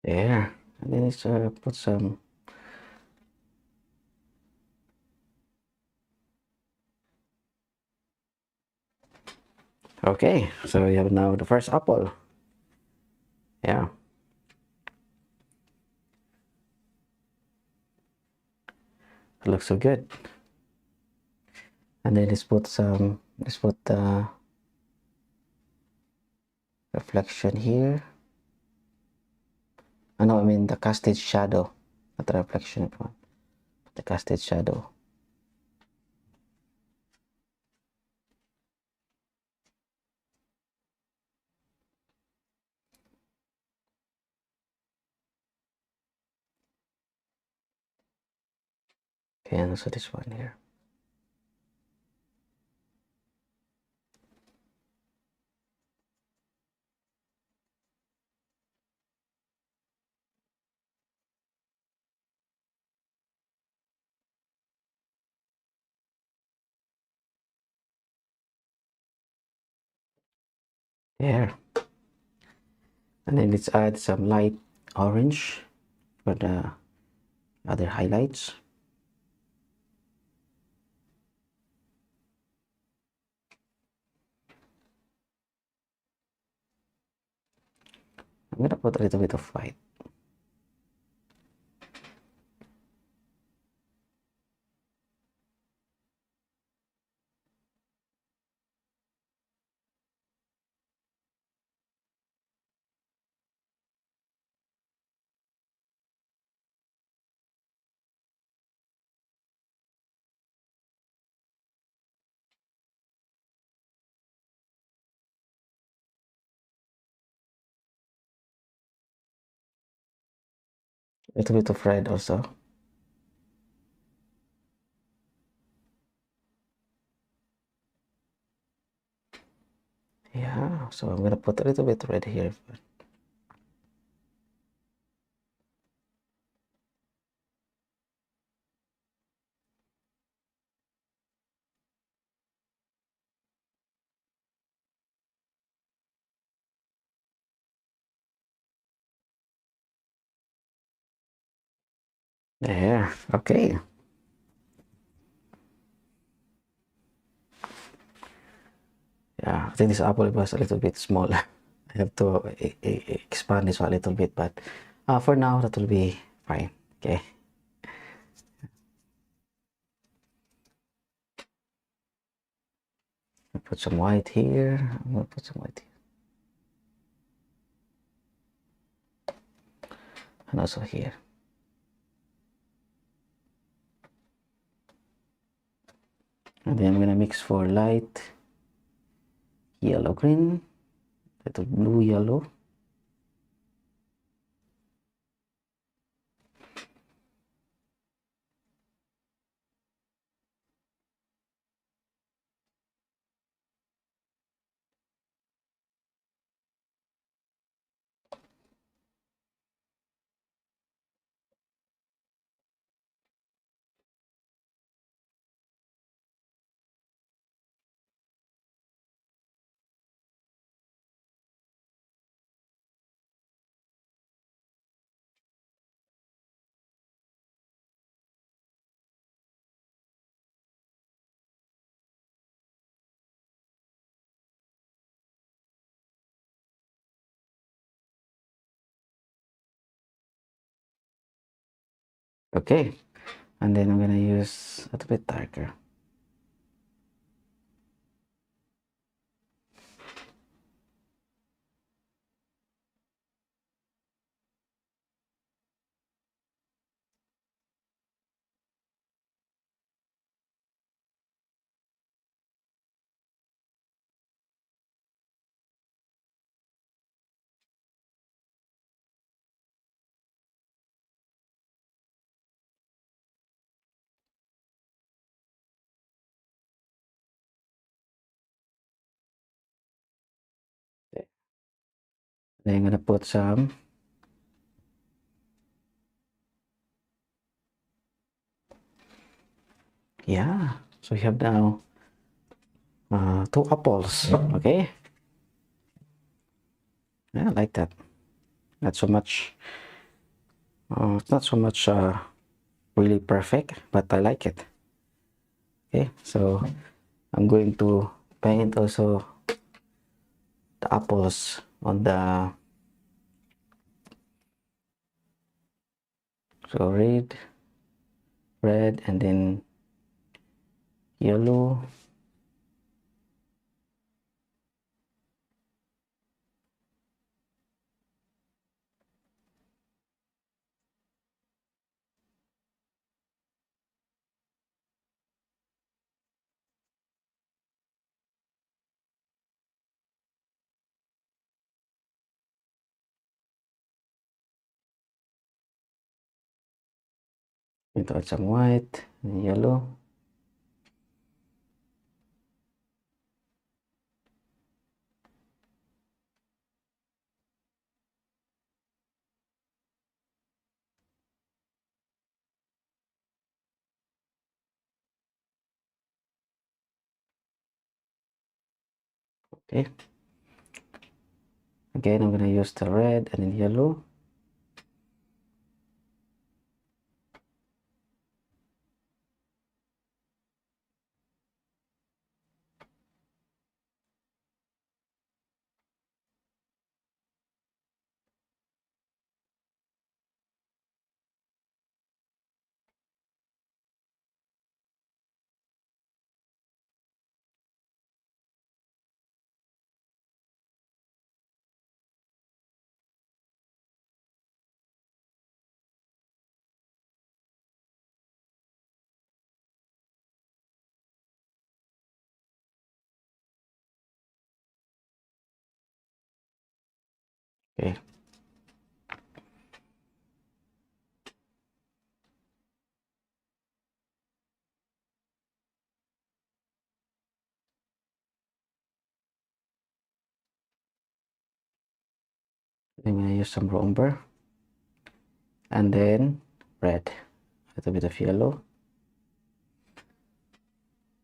There. And then let's put some okay, so we have now the first apple. Yeah. It looks so good. And then let's put the reflection here. I know, I mean the casted shadow, not the reflection one. The casted shadow. Okay, and also this one here. There. And then let's add some light orange for the other highlights. I'm gonna put a little bit of white. A little bit of red also. Yeah, so I'm gonna put a little bit red here. There. Okay. Yeah, I think this apple was a little bit small. I have to expand this one a little bit, but for now that will be fine. Okay. I'll put some white here. I'm gonna put some white here, and also here. And then I'm gonna mix for light yellow green, little blue yellow. Okay, and then I'm gonna use a little bit darker. Then I'm gonna put some so we have now 2 apples. Okay, yeah, like that. Not so much it's not so much really perfect, but I like it. Okay, so I'm going to paint also the apples on the red and then yellow. Going to add some white and yellow. Okay, again I'm going to use the red and then yellow. Okay, I'm going to use some umber and then red, a little bit of yellow.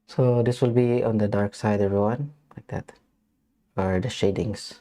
So this will be on the dark side, everyone, like that, or the shadings.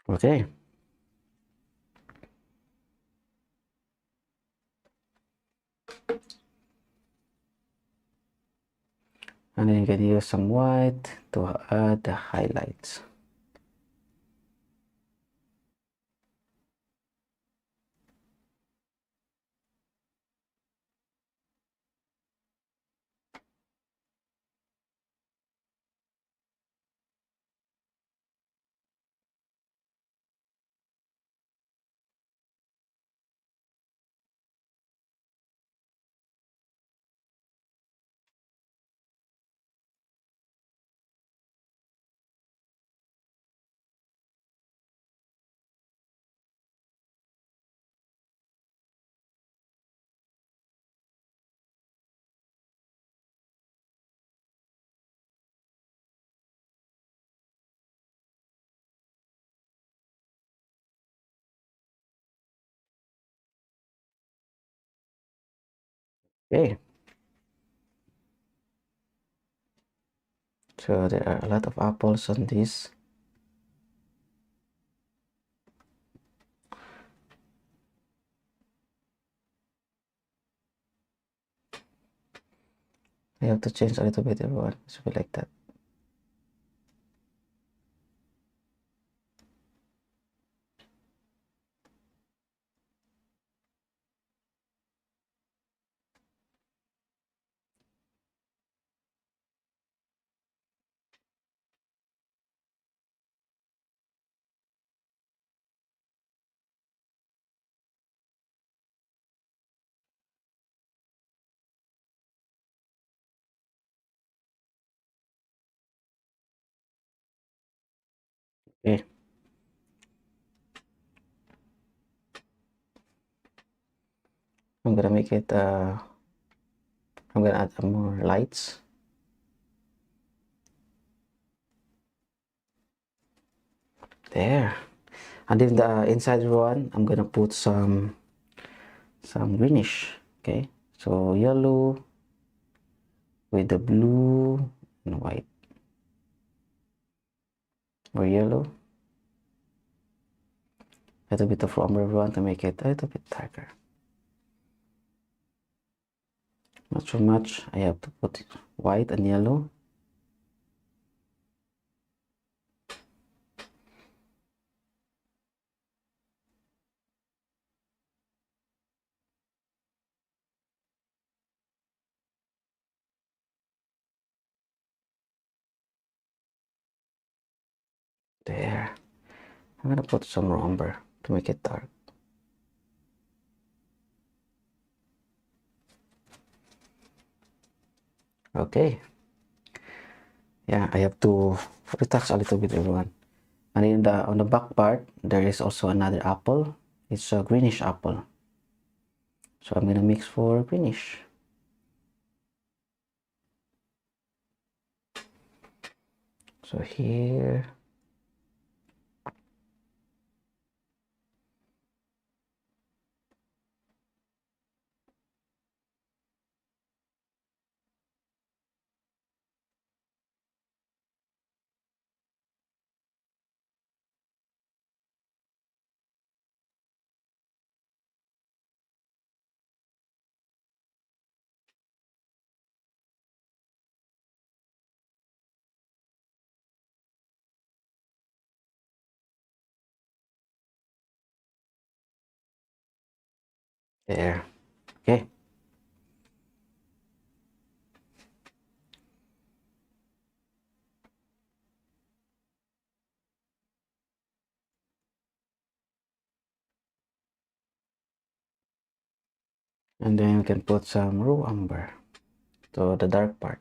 Okay. And then you can use some white to add the highlights. Okay. So there are a lot of apples on this. I have to change a little bit, everyone. It should be like that. Okay. I'm gonna make it I'm gonna add some more lights. There. And in the inside one, I'm gonna put some greenish. Okay. So yellow with the blue and white. Or yellow. A little bit of umber one to make it a little bit darker. Not too much. I have to put white and yellow. There. I'm gonna put some more umber to make it dark. Okay. Yeah, I have to retouch a little bit, everyone. And in the on the back part, there is also another apple. It's a greenish apple. So I'm gonna mix for greenish. So here. There. Okay. And then we can put some raw umber to the dark part.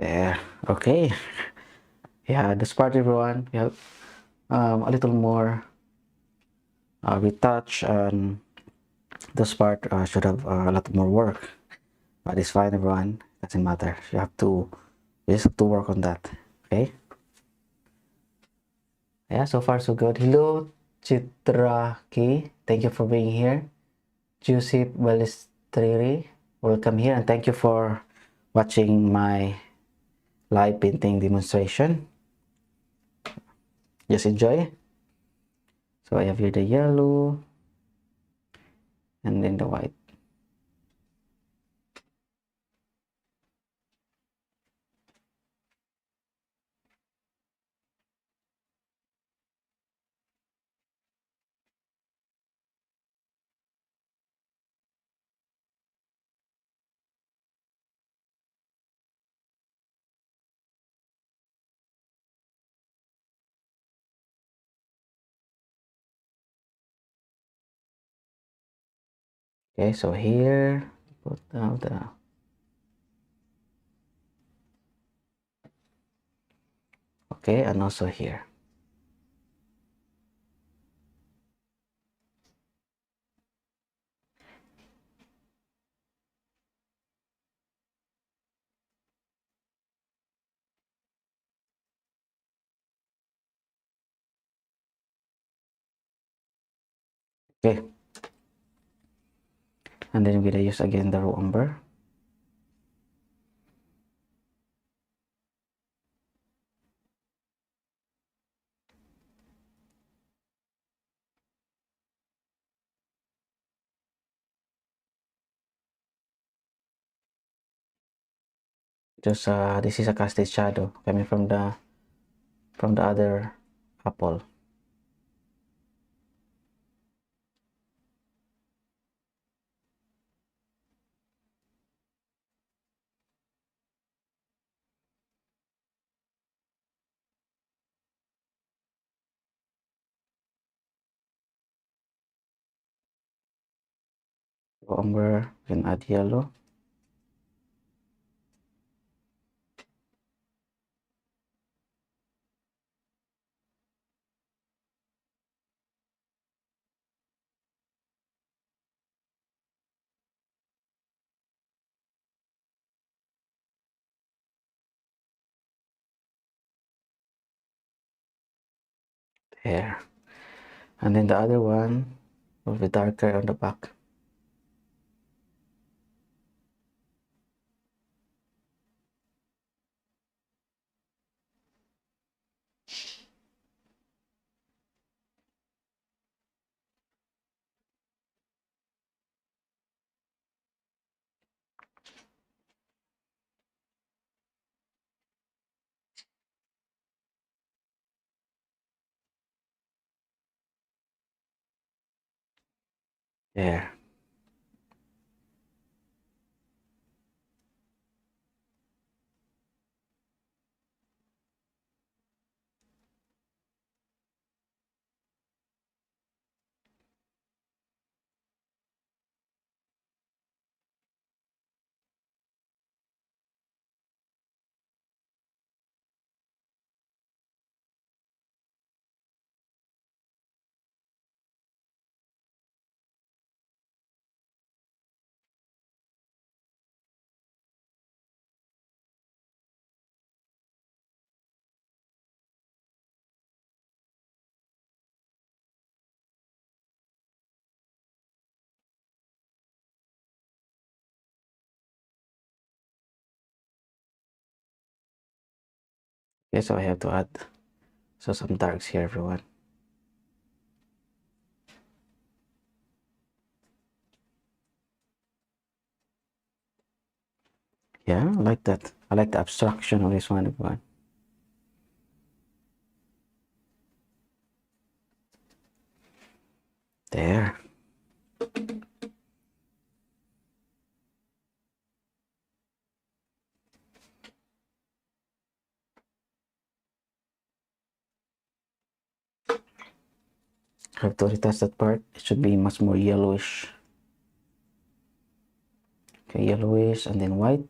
There. Okay. Yeah, this part, everyone, we have a little more retouch, and this part should have a lot more work, but it's fine, everyone. Doesn't matter. You just have to work on that. Okay. Yeah, so far so good. Hello, Chitra K. Thank you for being here. Juicy Balistriri, welcome here, and thank you for watching my live painting demonstration. Just enjoy. So I have here the yellow and then the white. Okay, so here put down the okay, and also here. Okay, and then we're gonna use again the raw umber. Just this is a casted shadow coming from the other apple. Raw umber, then add yellow. There. And then the other one will be darker on the back. There. Okay, so I have to add some darks here, everyone. Yeah, I like that. I like the abstraction of this one, everyone. There. I have to retouch that part. It should be much more yellowish. Okay, yellowish and then white.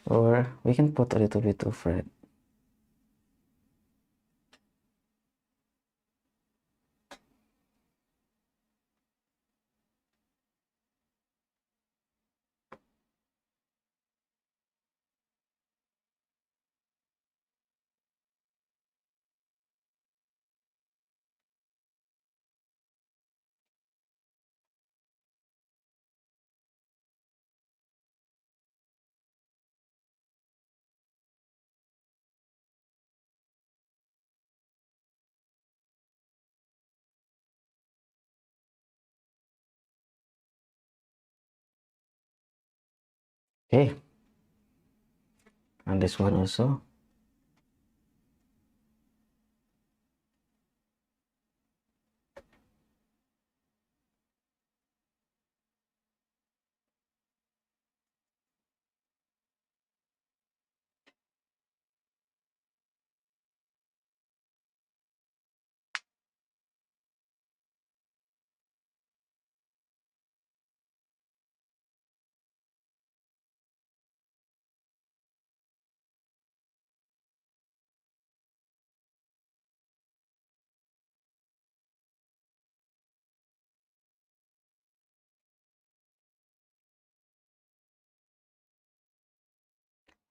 Or we can put a little bit of red. Okay, and this one also.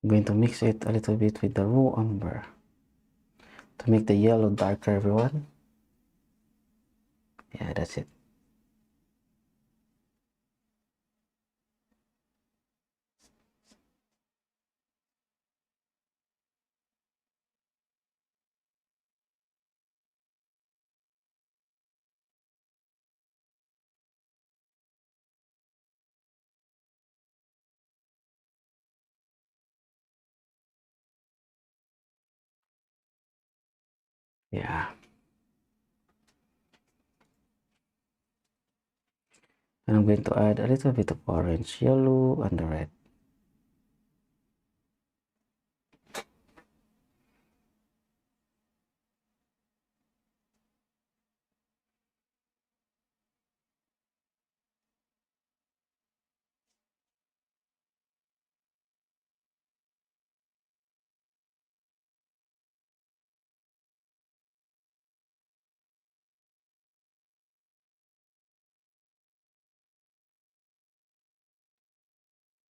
I'm going to mix it a little bit with the raw umber to make the yellow darker, everyone. Yeah, that's it. Yeah. And I'm going to add a little bit of orange, yellow, and the red.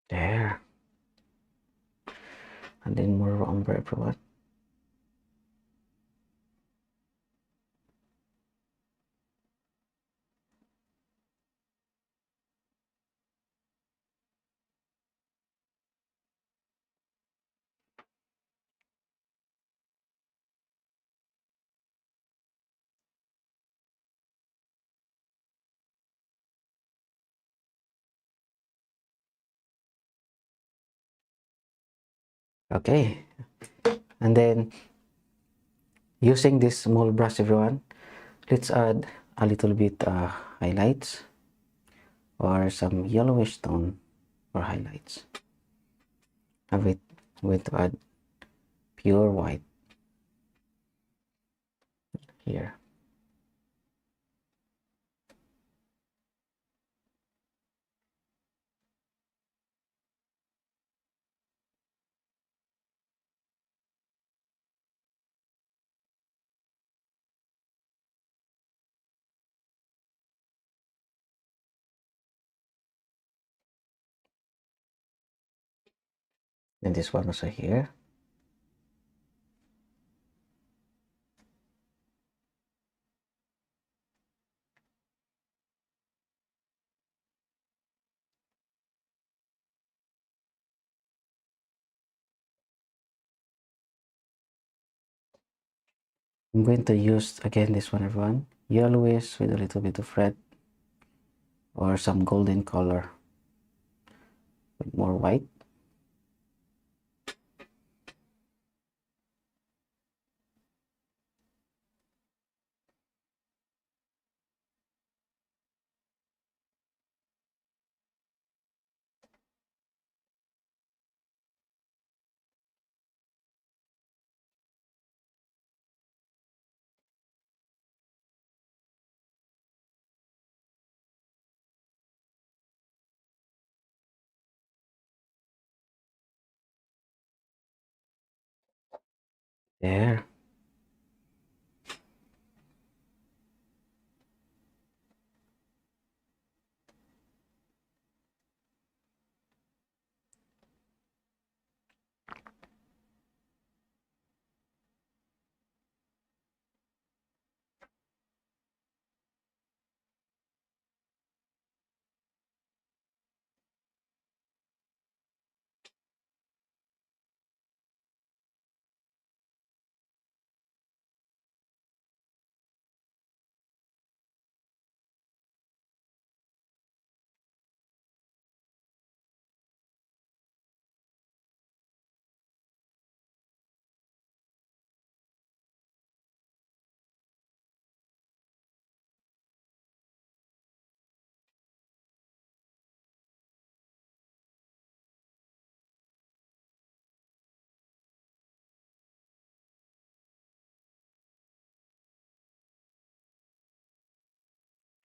There. And then more raw umber, everyone. Okay. And then using this small brush, everyone, let's add a little bit highlights or some yellowish tone for highlights. I'm going to add pure white here. And this one also here. I'm going to use again this one, everyone, yellowish with a little bit of red or some golden color with more white. There.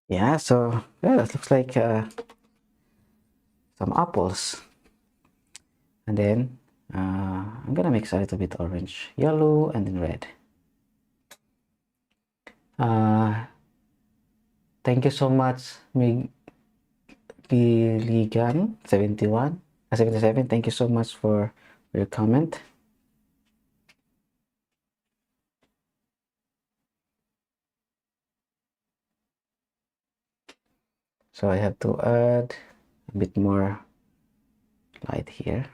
Yeah, so yeah, it looks like some apples. And then I'm gonna mix a little bit orange, yellow, and then red. Uh, Thank you so much, Giligan 71, 77. Thank you so much for your comment. So I have to add a bit more light here.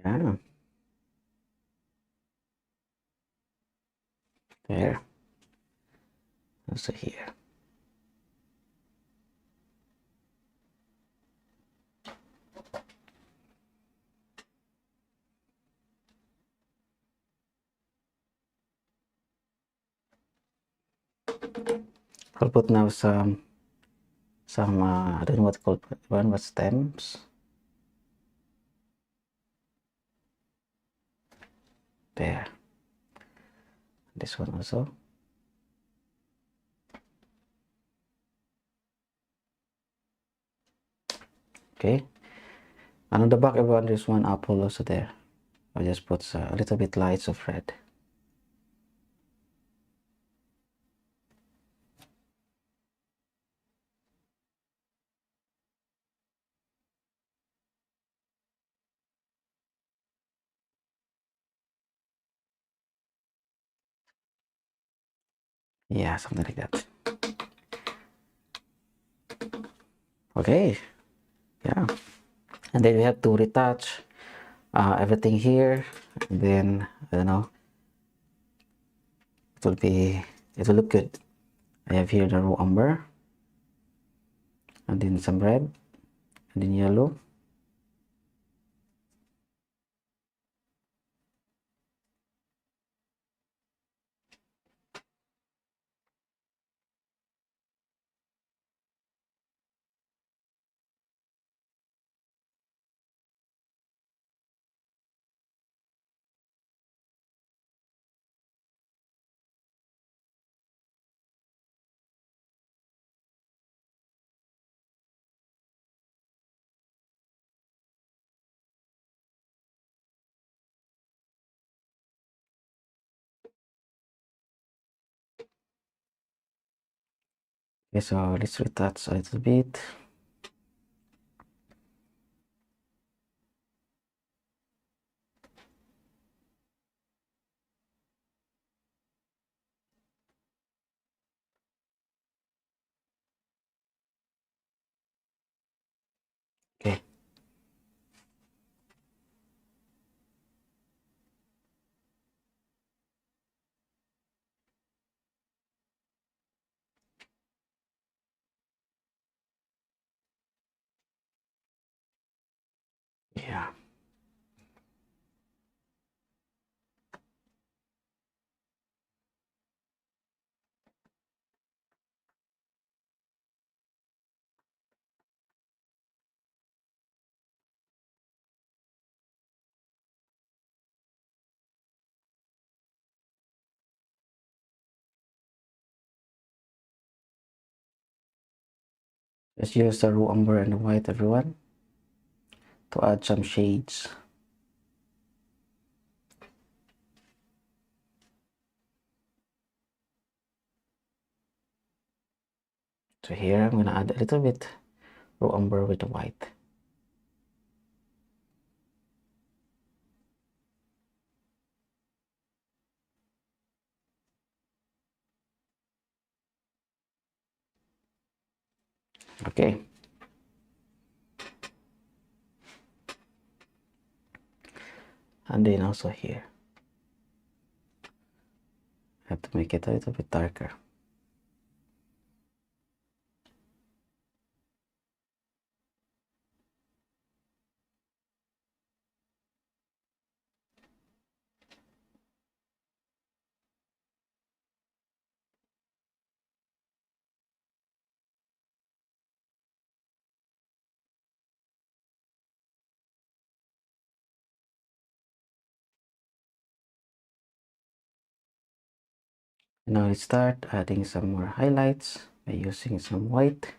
Yeah, there. Also here. I'll put now some I don't know what called what stems. There. This one also. Okay. And on the back, everyone, there's one apple also there. I'll just put a little bit lights of red. Yeah, something like that. Okay. Yeah. And then we have to retouch everything here. And then, I don't know, it will look good. I have here the raw umber. And then some red. And then yellow. Okay, so let's retouch a little bit. Okay. Yeah. Just use the raw umber and the white, everyone, to add some shades. So here I'm gonna add a little bit raw umber with the white. Okay. And then also here, I have to make it a little bit darker. And now let's start adding some more highlights by using some white.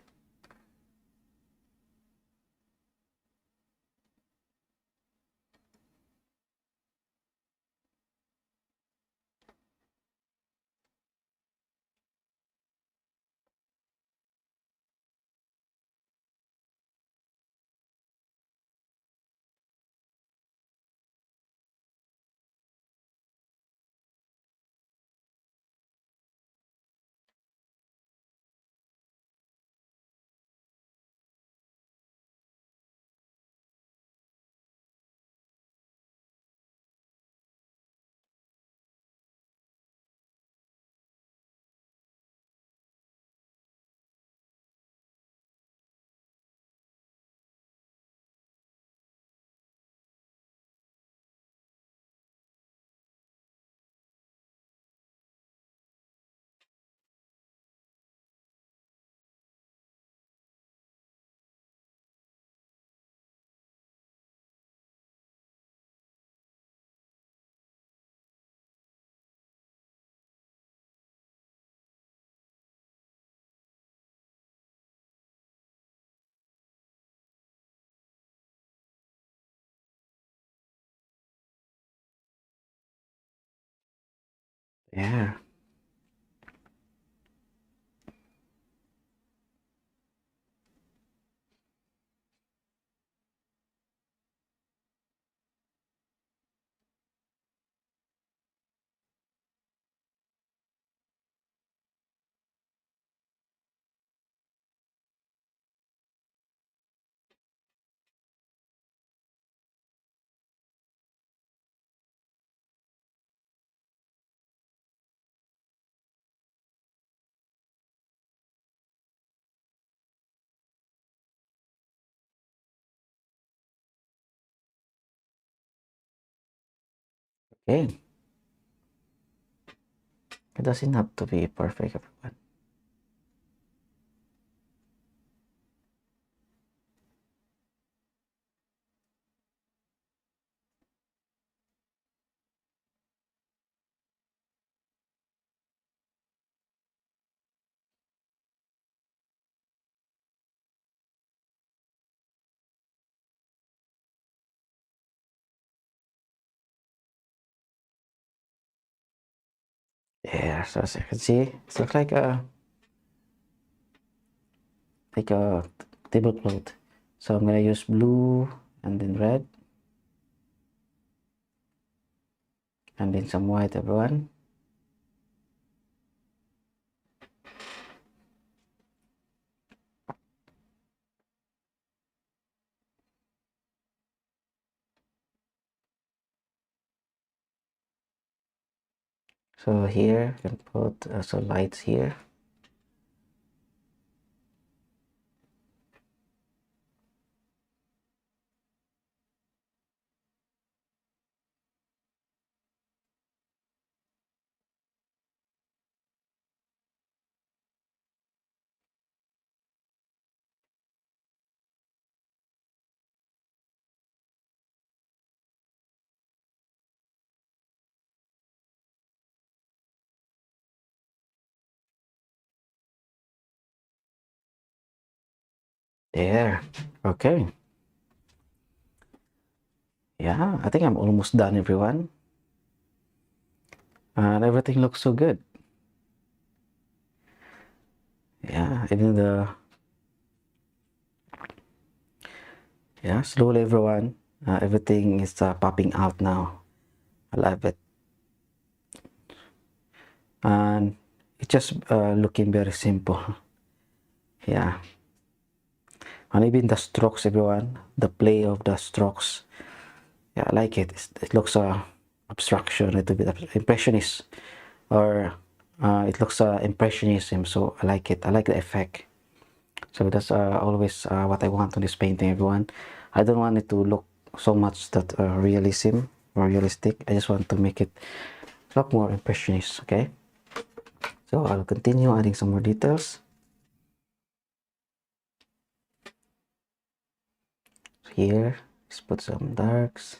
Yeah. Okay. It doesn't have to be perfect, everyone. Yeah, so as you can see, it looks like a tablecloth. So I'm gonna use blue and then red and then some white, everyone. So here you can put some lights here. There. Okay. Yeah, I think I'm almost done, everyone. And everything looks so good. Yeah, even the yeah, slowly, everyone. Everything is popping out now. I love it. And it's just looking very simple. Yeah. And even the strokes, everyone, the play of the strokes, yeah, I like it. It looks abstraction, a little bit impressionist, or it looks impressionism, so I like it. I like the effect. So that's always what I want on this painting, everyone. I don't want it to look so much that realism or realistic. I just want to make it look more impressionist. Okay, so I'll continue adding some more details here. Let's put some darks.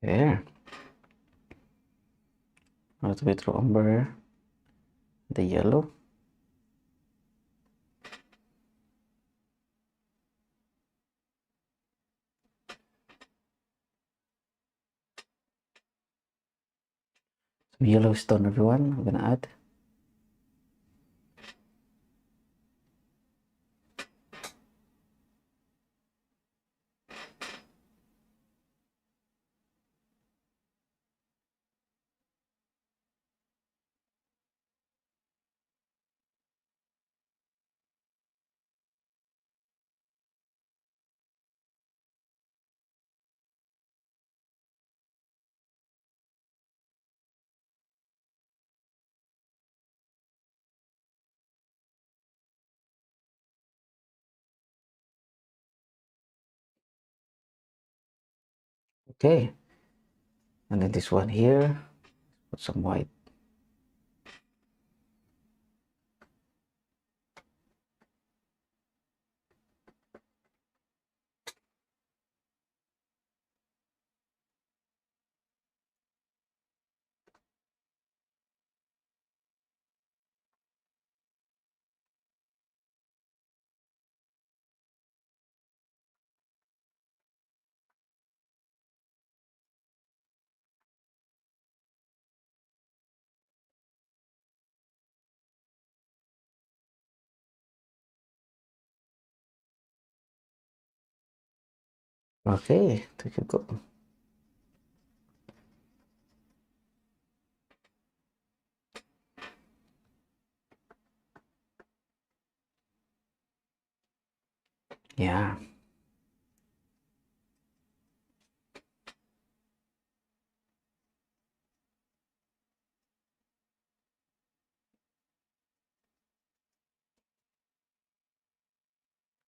There, a little bit of umber, the yellow. Some yellow stone, everyone. I'm gonna add. Okay, and then this one here. Put some white. Okay, there you go. Yeah.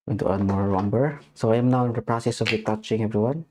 going to add more umber. So I am now in the process of retouching, everyone.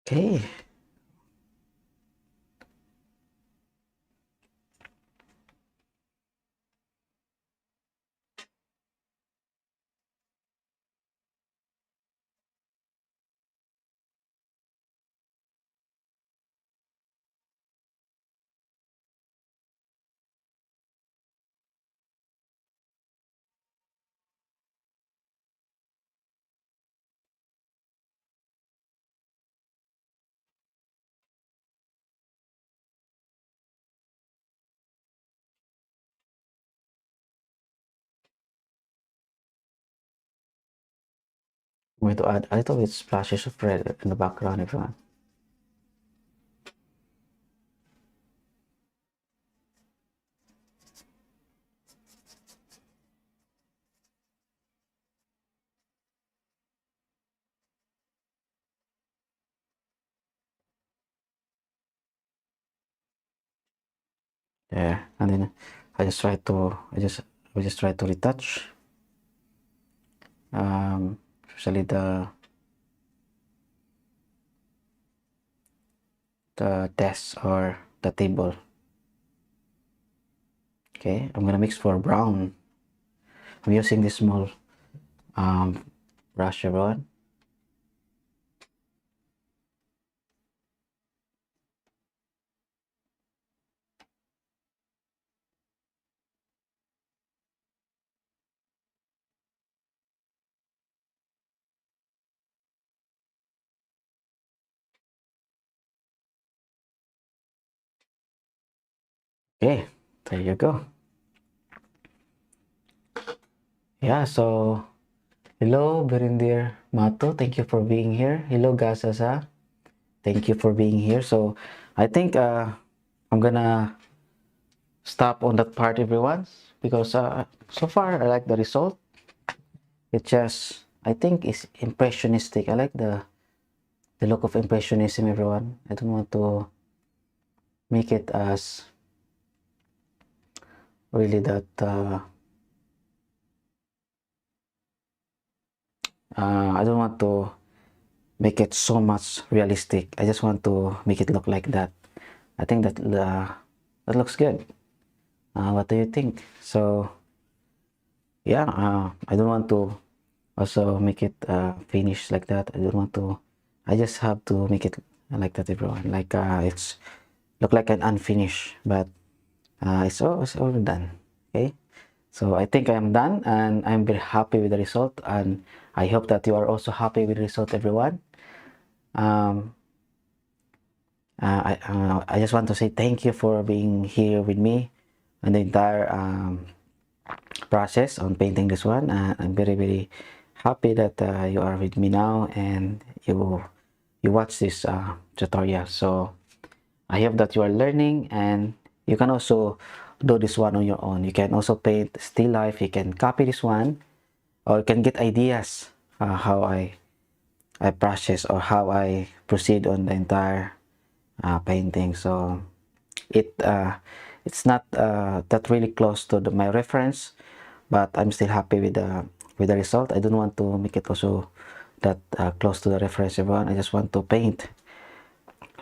Okay. I'm going to add a little bit splashes of red in the background, everyone. There, and then I just try to retouch, especially the desk or the table. Okay, I'm gonna mix for brown. I'm using this small brush, everyone. Okay, there you go. Yeah, so hello, Berindir Mato. Thank you for being here. Hello, Gasasa. Thank you for being here. So I think I'm gonna stop on that part, everyone, because so far I like the result. It just, I think, is impressionistic. I like the look of impressionism, everyone. I don't want to make it as really that I don't want to make it so much realistic. I just want to make it look like that. I think that that looks good. What do you think? So yeah, I don't want to also make it finished like that. I don't want to. I just have to make it like that, everyone. Like it's look like an unfinished, but it's all done. Okay, so I think I am done, and I'm very happy with the result, and I hope that you are also happy with the result, everyone. um, I just want to say thank you for being here with me and the entire process on painting this one. I'm very happy that you are with me now, and you watch this tutorial. So I hope that you are learning, and you can also do this one on your own. You can also paint still life. You can copy this one, or you can get ideas how I process or how I proceed on the entire painting. So it's not that really close to my reference, but I'm still happy with the result. I don't want to make it also that close to the reference, everyone. I just want to paint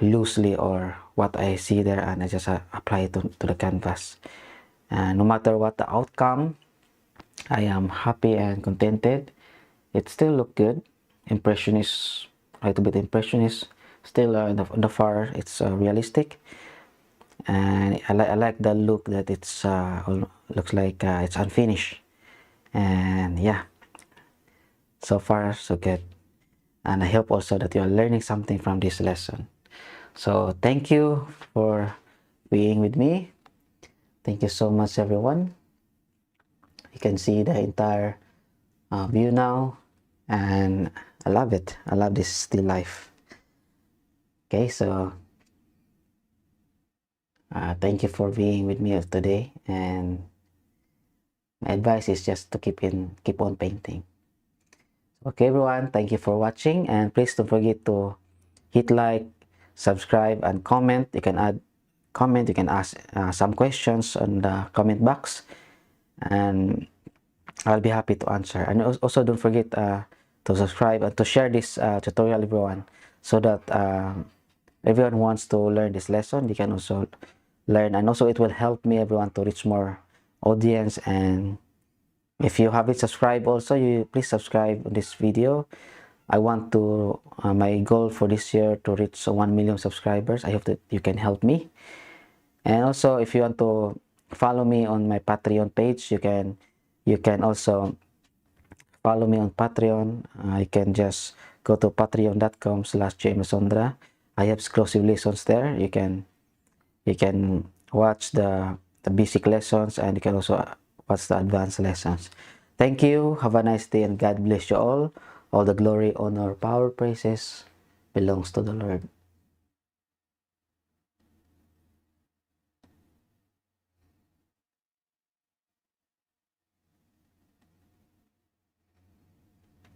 loosely or what I see there, and I just apply it to the canvas. And no matter what the outcome, I am happy and contented. It still look good. Impressionist, a little bit impressionist. Still in the far, it's realistic. and I like the look that it's looks like it's unfinished. And yeah, so far so good, and I hope also that you are learning something from this lesson. So thank you for being with me. Thank you so much, everyone. You can see the entire view now, and I love it. I love this still life. Okay, so thank you for being with me today, and my advice is just to keep on painting. Okay, everyone, thank you for watching, and please don't forget to hit like, subscribe, and comment. You can add comment, you can ask some questions on the comment box, and I'll be happy to answer. And also don't forget to subscribe and to share this tutorial, everyone, so that everyone wants to learn this lesson, they can also learn, and also it will help me, everyone, to reach more audience. And if you haven't subscribed also, you please subscribe on this video. I want to my goal for this year to reach 1 million subscribers. I hope that you can help me. And also, if you want to follow me on my Patreon page, you can also follow me on Patreon. You can just go to patreon.com/JMLisondra. I have exclusive lessons there. You can watch the basic lessons, and you can also watch the advanced lessons. Thank you. Have a nice day, and God bless you all. All the glory, honor, power, praises belongs to the Lord.